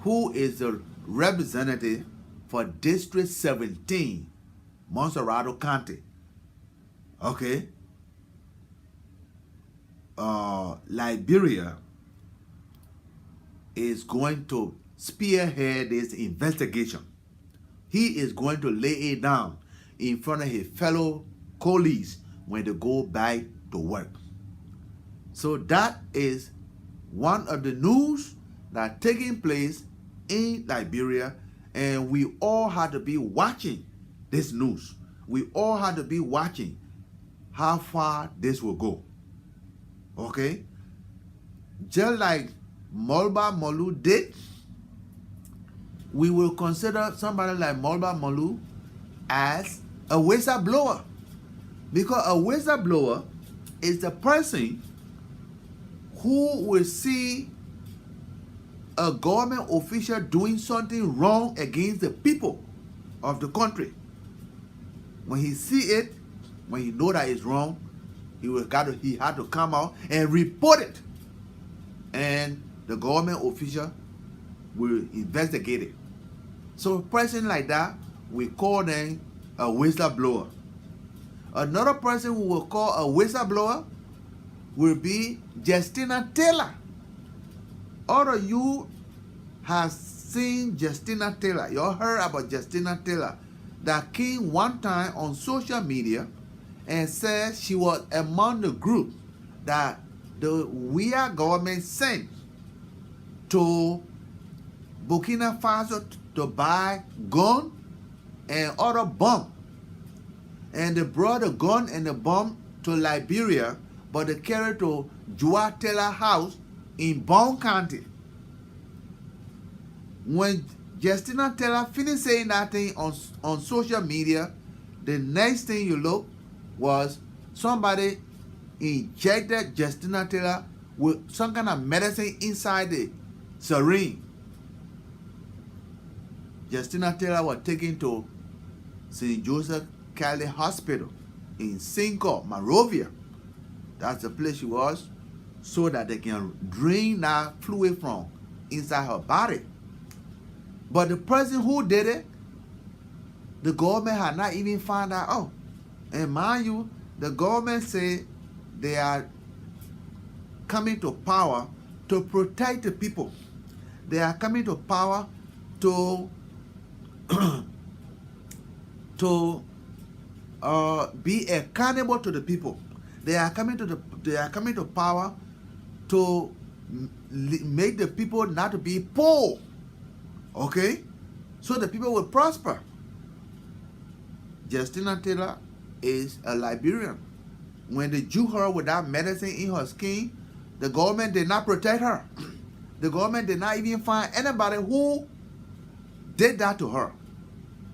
who is the representative for District 17, Monserrado County, okay, Liberia, is going to spearhead this investigation. He is going to lay it down in front of his fellow colleagues when they go back to work. So that is one of the news that taking place in Liberia, and we all had to be watching this news. We all had to be watching how far this will go. Okay? Just like Molba Molu did, we will consider somebody like Molba Molu as a whistleblower. Because a whistleblower is the person who will see a government official doing something wrong against the people of the country. When he see it, when he know that it's wrong, he had to come out and report it. And the government official will investigate it. So a person like that, we call them a whistleblower. Another person who will call a whistleblower will be Justina Taylor. All of you have seen Justina Taylor. You all heard about Justina Taylor that came one time on social media and said she was among the group that the weird government sent to Burkina Faso to buy gun and other bomb. And they brought the gun and the bomb to Liberia, but they carried to Joa Taylor house in Bon County. When Justina Taylor finished saying that thing on social media, the next thing you look was somebody injected Justina Taylor with some kind of medicine inside the syringe. Justina Taylor was taken to St. Joseph Cali Hospital in Cinco, Monrovia. That's the place she was, so that they can drain that fluid from inside her body. But the person who did it, the government had not even found out. Oh, and mind you, the government said they are coming to power to protect the people. They are coming to power to be accountable to the people. They are coming to power to make the people not to be poor. Okay? So the people will prosper. Justina Taylor is a Liberian. When they drew her with that medicine in her skin, the government did not protect her. The government did not even find anybody who did that to her.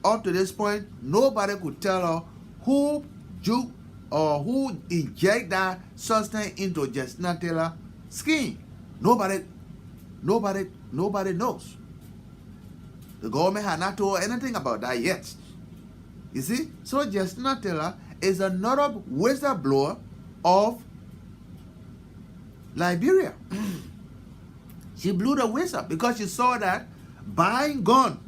Up to this point, nobody could tell her who drew or who inject that substance into Justina Taylor's skin? Nobody knows. The government has not told anything about that yet. You see? So Justina Taylor is another whistleblower of Liberia. She blew the whistle because she saw that buying gun,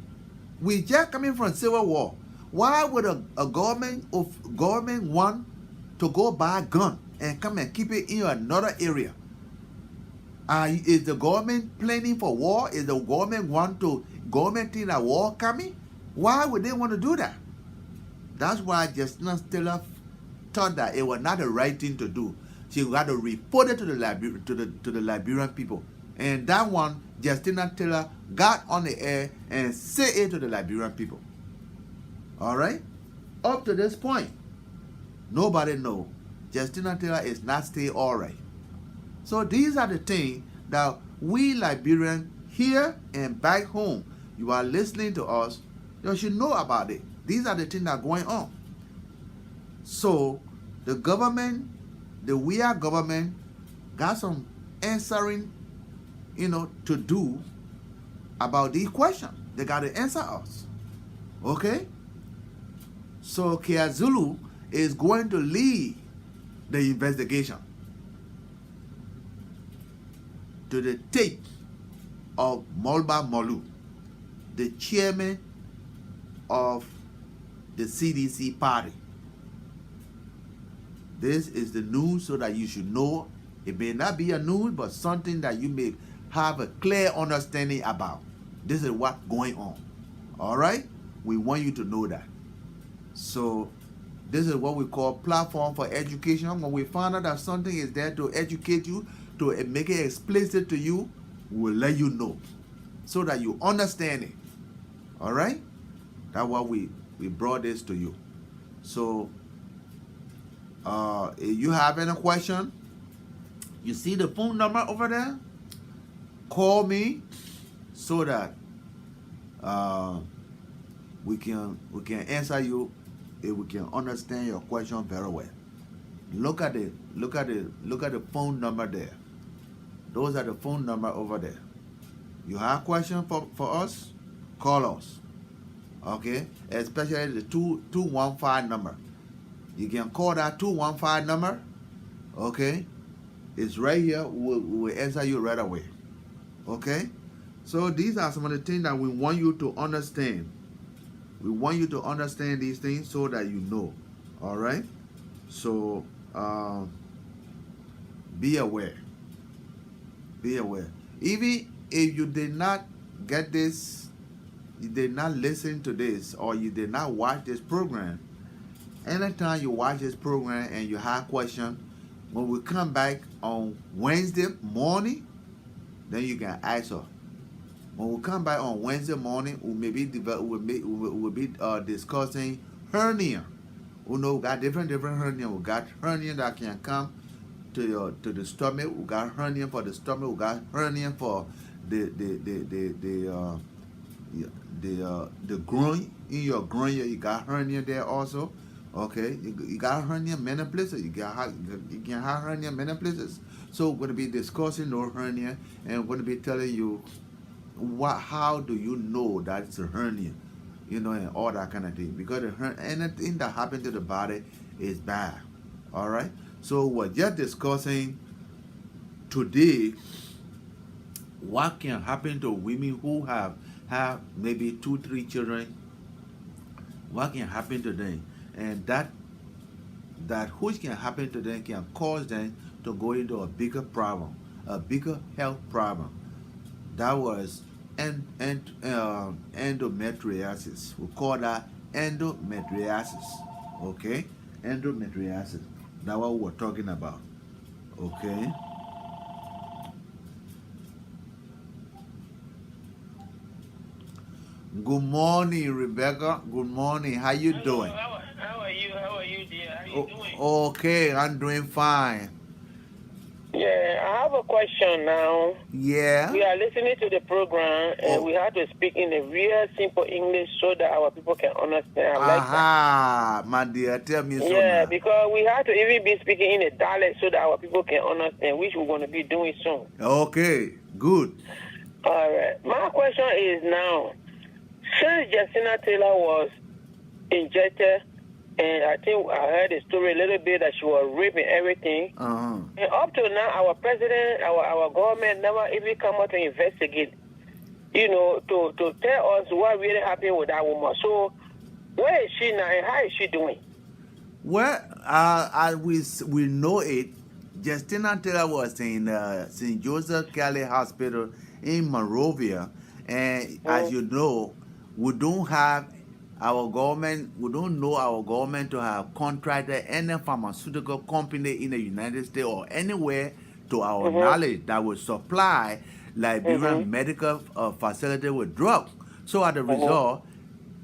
we just coming from civil war. Why would a government want to go buy a gun and come and keep it in another area? Is the government planning for war? Is the government think that war coming? Why would they want to do that? That's why Justina Taylor thought that it was not the right thing to do. She got to report it to the Liberian people. And that one, Justina Taylor got on the air and said it to the Liberian people. All right? Up to this point, nobody knows. Justina Taylor is not still all right. So these are the things that we Liberians here and back home, you are listening to us, you should know about it. These are the things that are going on. So the government, the weird government, got some answering, to do about these questions. They got to answer us. Okay? So KwaZulu is going to lead the investigation to the tape of Mulba Molu, the chairman of the CDC party. This is the news so that you should know. It may not be a news, but something that you may have a clear understanding about. This is what's going on. All right? We want you to know that. So this is what we call platform for education. When we find out that something is there to educate you, to make it explicit to you, we'll let you know so that you understand it. All right? That's why we brought this to you. So if you have any question, you see the phone number over there? Call me so that we can answer you if we can understand your question very well. Look at the phone number there. Those are the phone number over there. You have question for us? Call us. Okay? Especially the 215 number. You can call that 215 number. Okay? It's right here. We'll answer you right away. Okay? So these are some of the things that we want you to understand. We want you to understand these things so that you know. All right? So be aware. Be aware. Even if you did not get this, you did not listen to this, or you did not watch this program, anytime you watch this program and you have questions, when we come back on Wednesday morning, then you can ask us. When we come back on Wednesday morning, we'll be discussing hernia. We know we got different hernia. We got hernia that can come to the stomach. We got hernia for the stomach. We got hernia for the groin. In your groin, you got hernia there also. Okay, you got hernia many places. You can have hernia many places. So we're going to be discussing those hernia, and we're going to be telling you how do you know that it's a hernia, and all that kind of thing. Because anything that happens to the body is bad. All right. So we're just discussing today what can happen to women who have maybe 2-3 children. What can happen to them, and that which can happen to them can cause them to go into a bigger problem, a bigger health problem. That was endometriosis. We call that endometriosis. Okay? Endometriosis. That's what we're talking about. Okay? Good morning, Rebecca. Good morning. How you doing? How are you? How are you, dear? How are you doing? Okay, I'm doing fine. Yeah, I have have a question now. Yeah. We are listening to the program, and we have to speak in a real simple English so that our people can understand. I like that. My dear, tell me so Yeah, now. because we have to even be speaking in a dialect so that our people can understand, which we're going to be doing soon. Okay, good. All right. My question is now, since Justina Taylor was injected, and I think I heard the story a little bit that she was raped and everything, and up to now, our president, our government never even come out to investigate, to tell us what really happened with that woman. So, where is she now and how is she doing? Well, as we know it, Justina Taylor was in St. Joseph Kelly Hospital in Monrovia, and as you know, we don't know our government to have contracted any pharmaceutical company in the United States or anywhere to our knowledge that would supply Liberian medical facility with drugs. So as a result,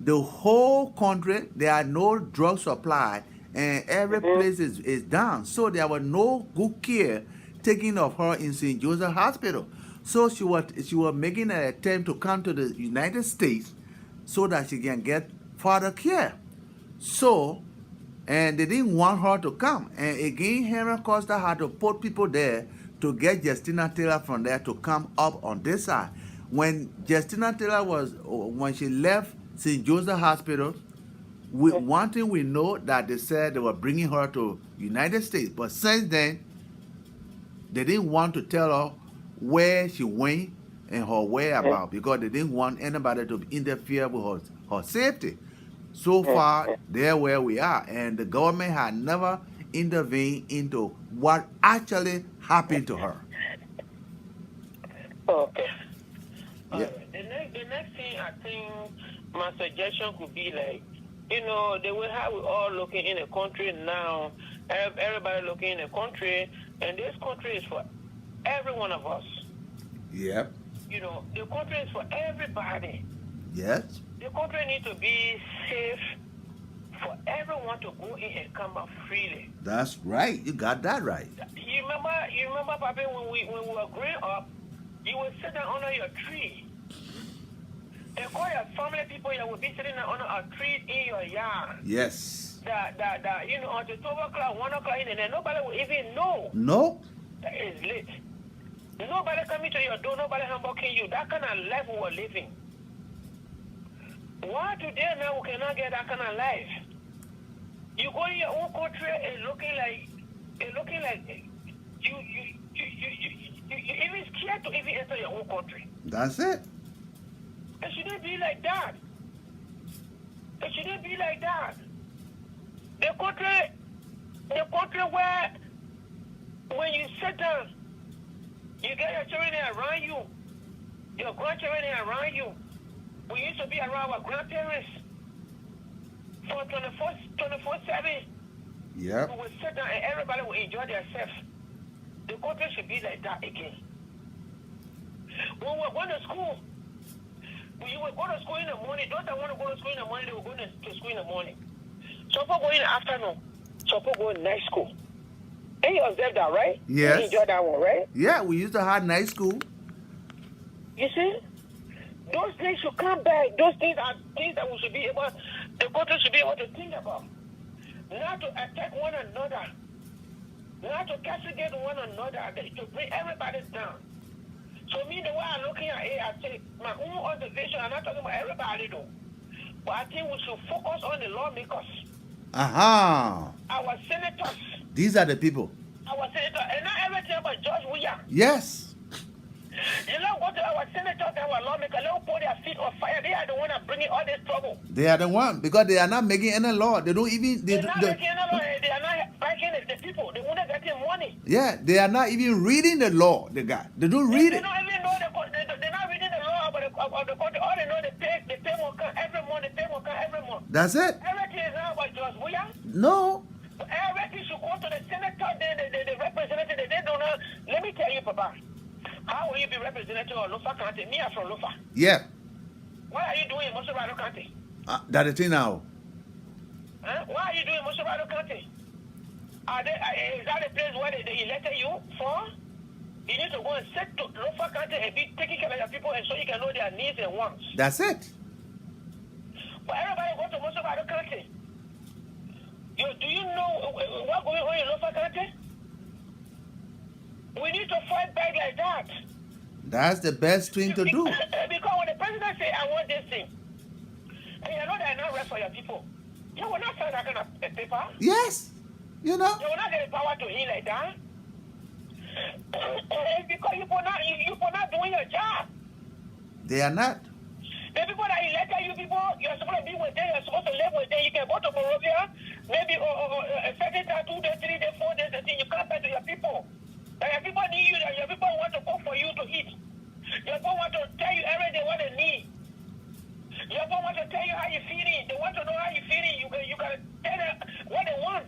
the whole country, there are no drug supply, and every place is down. So there was no good care taken of her in St. Joseph Hospital. So she was making an attempt to come to the United States so that she can get further care. So, and they didn't want her to come. And again, Henry Costa had to put people there to get Justina Taylor from there to come up on this side. When Justina Taylor when she left St. Joseph Hospital, one thing we know that they said they were bringing her to United States. But since then, they didn't want to tell her where she went and her whereabouts because they didn't want anybody to interfere with her safety. So far, there where we are, and the government had never intervened into what actually happened to her. Okay. Yeah. The next thing I think my suggestion could be like, the way how we all looking in the country now, everybody looking in the country, and this country is for every one of us. Yep. The country is for everybody. Yes. The country needs to be safe for everyone to go in and come out freely. That's right. You got that right. You remember, Papa, when we were growing up, you would sit down under your tree. And all your family people, you would be sitting down under a tree in your yard. Yes. Until 12 o'clock, 1 o'clock, and nobody will even know. No. That is late. Nobody coming to your door, nobody humbling you. That kind of life we were living. Why today now we cannot get that kind of life? You go in your own country and looking like you even scared to even enter your own country. That's it. It shouldn't be like that. It shouldn't be like that. The country where when you sit down, you get your children around you, your grandchildren around you. We used to be around our grandparents for 24/7. Yeah. We would sit down and everybody would enjoy themselves. The country should be like that again. When we were going to school, you would go to school in the morning. Those that want to go to school in the morning, they will go to school in the morning. Some people go in the afternoon. Some people go in night school. And you observe that, right? Yes. You enjoy that one, right? Yeah, we used to have night school. You see? Those things should come back. Those things are things that we should be able, the country should be able to think about. Not to attack one another. Not to castigate one another. To bring everybody down. So me, the way I'm looking at it, I say, my own observation, I'm not talking about everybody though. But I think we should focus on the lawmakers. Aha. Our senators. These are the people. Our senators. And not everything about George William. Yes. You know, go to our senators and our lawmakers, they will put their feet on fire. They are the one that bringing all this trouble. They are the one because they are not making any law. They don't even. They're not making any law. They are not backing the people. They want to get money. Yeah, they are not even reading the law. They don't read They it. don't even know they're not reading the law of the country. All they know they pay more every month. They pay more every month. That's it. Everything is not about George William. No. Everything should go to the senator, the representative. They don't know. Let me tell you, Papa. How will you be representative of Lofa County? Me, I'm from Lofa. Yeah. What are you doing in Mosovado County? That's the thing now. Huh? What are you doing in Mosovado County? Is that the place where they elected you for? You need to go and sit to local country and be taking care of your people, and so you can know their needs and wants. That's it. But everybody go to most of other countries. Do you know what's going on in local country? We need to fight back like that. That's the best thing to do. Because when the president say, I want this thing, and you know they're not right for your people, you will not sign that kind of paper. Yes. You know. You will not get the power to heal like that. It's because you for not doing your job. They are not. The people that elected you people, you're supposed to be with them, you're supposed to live with them. You can go to Morovia, maybe a certain time, 2 days, 3 days, 4 days, until you come back to your people. And your people need you, and your people want to cook for you to eat. Your people want to tell you every day what they need. Your people want to tell you how you're feeling. They want to know how you're feeling. You got to tell them what they want.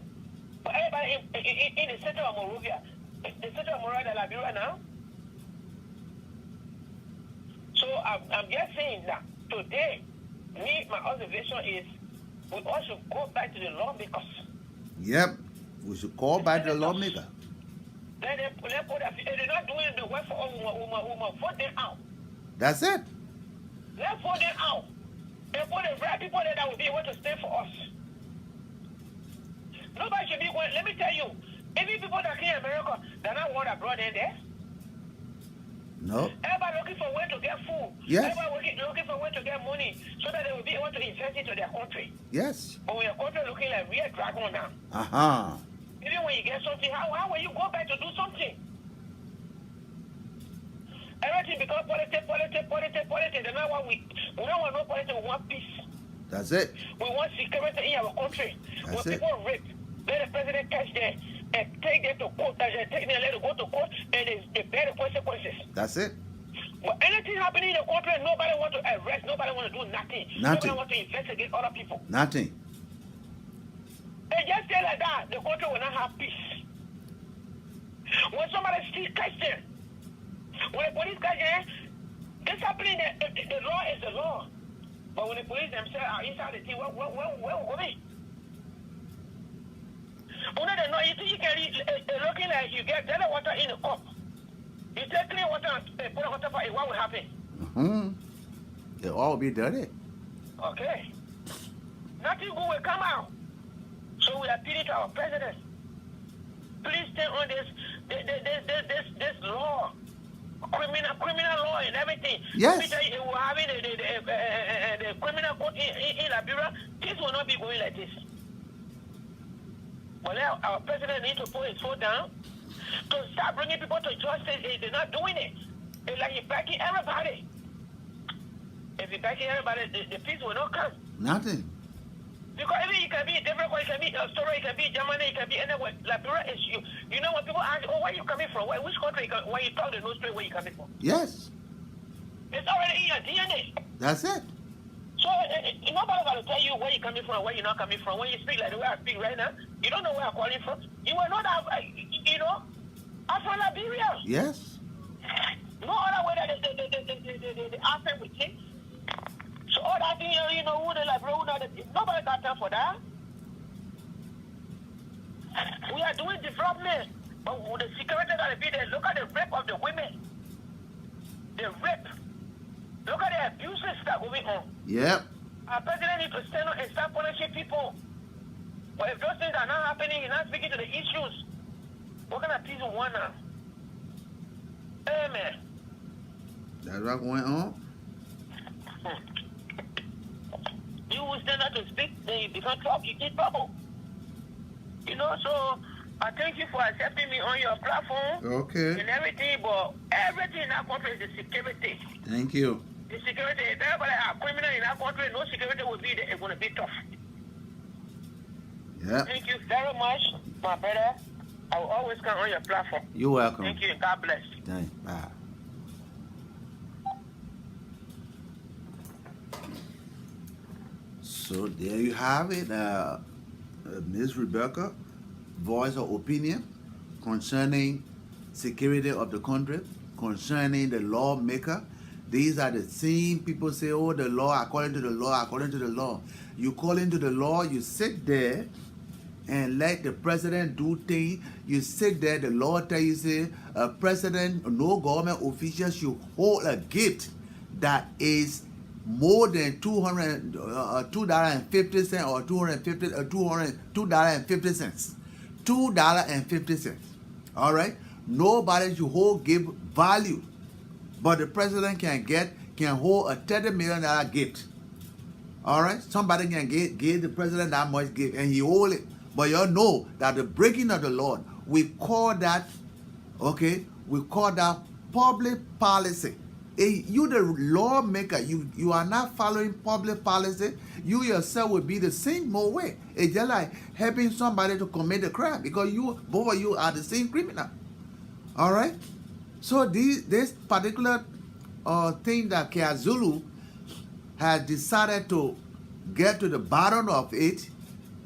But everybody in the center of Morovia, the center of Morovia, Liberia now. So I'm just saying that today, my observation is we all should go back to the lawmakers. Yep. We should call back the lawmaker. Then they put they're not doing the work for us. We must vote them out. That's it. Let's vote them out. And put the right people there that will be able to stand for us. Nobody should be going. Let me tell you, even people that came in America, they're not want abroad in there. No. Everybody looking for where to get food. Yes. Everybody looking for where to get money so that they will be able to invest into their country. Yes. But when your country looking like real dragon now. Uh-huh. Even when you get something, how will you go back to do something? Everything becomes politics. That's not what we don't want no politics, we want peace. That's it. We want security in our country. That's when it. people rape, let the president catch them and take them to court, take them and let them go to court, and they bear the consequences. That's it. But anything happening in the country, nobody want to arrest, nobody want to do nothing. Nobody want to investigate other people. Nothing. And just say like that, the country will not have peace. When somebody still catch them, when the police catch them, this happening, the law is the law. But when the police themselves are inside the thing, where will go be? You think you can looking like you get dirty water in a cup. You take clean water and put water for it, what will happen? Mm-hmm. They'll all be dirty. Okay. Nothing good will come out. So we appeal to our president. Please stay on this law, criminal law and everything. Yes. We're having the criminal court in Liberia. This will not be going like this. But now our president needs to put his foot down to start bringing people to justice. They're not doing it. It's like he's backing everybody. If he's backing everybody, the peace will not come. Nothing. Because even it can be different, it can be Australia, it can be Germany, it can be anywhere. Liberia is you. You know when people ask, where are you coming from? Which country? When you talk, they know straight where you're coming from. Yes. It's already in your DNA. That's it. So nobody got to tell you where you're coming from, where you're not coming from. When you speak like the way I speak right now, you don't know where I'm calling from. You will not have, I'm from Liberia. Yes. No other way that the accent will change. So all that thing, who the Liberia, nobody got time for that. We are doing development, but with the security that be there, look at the rape of the women. The rape. Look at the abuses that are going on. Yep. Our president needs to stand up and start punishing people. But if those things are not happening, you're not speaking to the issues, what kind of peace we want now? Amen. That's what going on. You will stand up to speak, then you become trouble, you get trouble. So I thank you for accepting me on your platform. Okay. And everything, but everything in that country is the security. Thank you. The security, if everybody are criminal in that country, no security will be there. It's going to be tough. Yeah. Thank you very much, my brother. I will always come on your platform. You're welcome. Thank you. God bless. Thanks. Bye. So there you have it. Ms. Rebecca voiced her opinion concerning security of the country, concerning the lawmaker. These are the same people say, oh, the law, according to the law, according to the law. You call into the law, you sit there and let the president do things. You sit there, the law tell you, say, a president, no government official should hold a gift that is more than $2.50 or $2.50. $2.50. All right? Nobody should hold give value. But the president can hold a $30 million gift. All right? Somebody can give the president that much gift and he hold it. But you all know that the breaking of the law, we call that, okay, we call that public policy. You the lawmaker, you are not following public policy, you yourself will be the same way. It's just like helping somebody to commit a crime because both of you are the same criminal. All right? So this particular thing that KwaZulu has decided to get to the bottom of it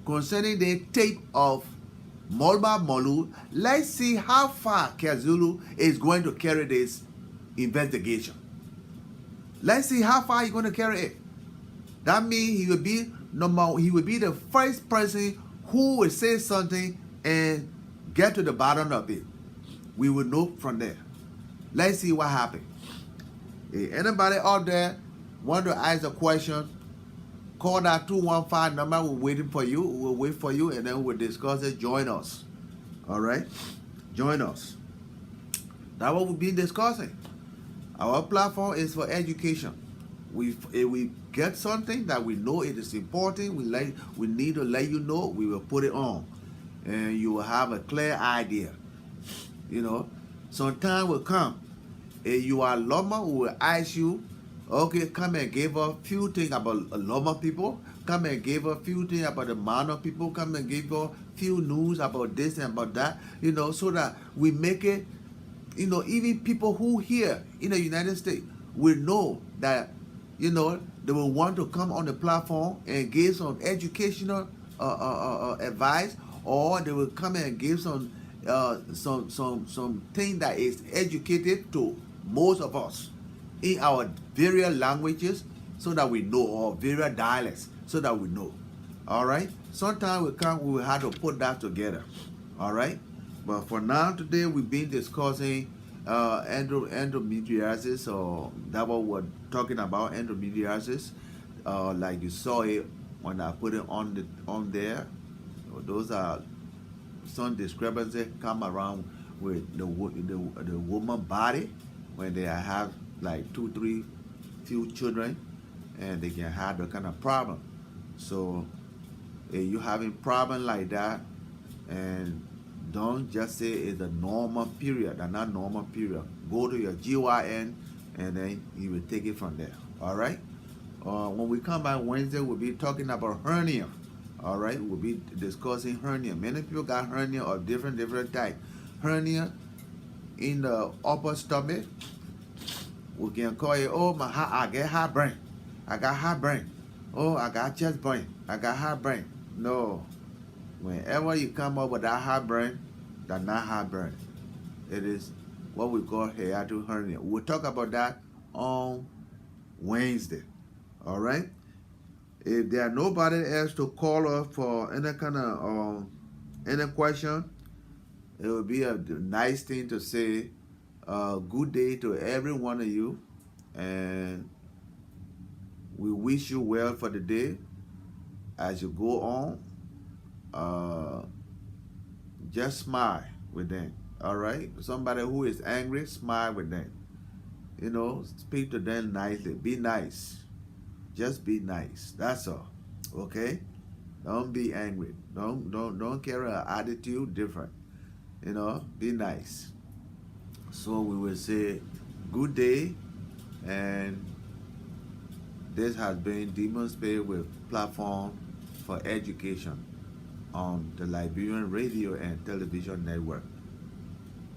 concerning the tape of Molba Molu, let's see how far KwaZulu is going to carry this investigation. Let's see how far he's going to carry it. That means he will be the first person who will say something and get to the bottom of it. We will know from there. Let's see what happens. If anybody out there want to ask a question, call that 215 number. We're waiting for you. We'll wait for you and then we'll discuss it. Join us. All right? Join us. That's what we've been discussing. Our platform is for education. If we get something that we know it is important, we need to let you know, we will put it on. And you will have a clear idea. You know, some time will come. If you are Loma, we will ask you, okay, come and give a few things about Loma people. Come and give a few things about the Mano people. Come and give a few news about this and about that. You know, so that we make it, you know, even people who here in the United States will know that, you know, they will want to come on the platform and give some educational advice, or they will come and give some thing that is educative to most of us in our various languages, so that we know, or various dialects, so that we know. All right. Sometime we will have to put that together. All right. But for now, today we've been discussing endometriosis, or that what we're talking about, endometriosis. Like you saw it when I put it on there. Those are some discrepancies come around with the woman body when they have like 2-3 few children, and they can have that kind of problem. So if you having problem like that, and don't just say it's a normal period. That's not normal period. Go to your GYN and then you will take it from there. All right? When we come back Wednesday, we'll be talking about hernia. All right? We'll be discussing hernia. Many people got hernia of different type. Hernia in the upper stomach. We can call it, oh, I get hot brain. I got hot brain. Oh, I got chest brain. I got hot brain. No. Whenever you come up with that hot brain, that's not hot brain. It is what we call hiatal hernia. We'll talk about that on Wednesday. All right? If there are nobody else to call us for any kind of any question, it would be a nice thing to say good day to every one of you, and we wish you well for the day as you go on. Just smile with them. All right? Somebody who is angry, smile with them. You know, speak to them nicely. Be nice. Just be nice. That's all. Okay? Don't be angry. Don't carry an attitude different. You know, be nice. So we will say good day, and this has been Demon Spirit with Platform for Education on the Liberian Radio and Television Network.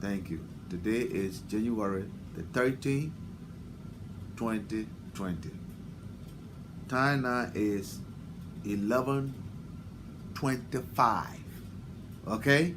Thank you. Today is January the 13th, 2020. Time now is 11:25. Okay?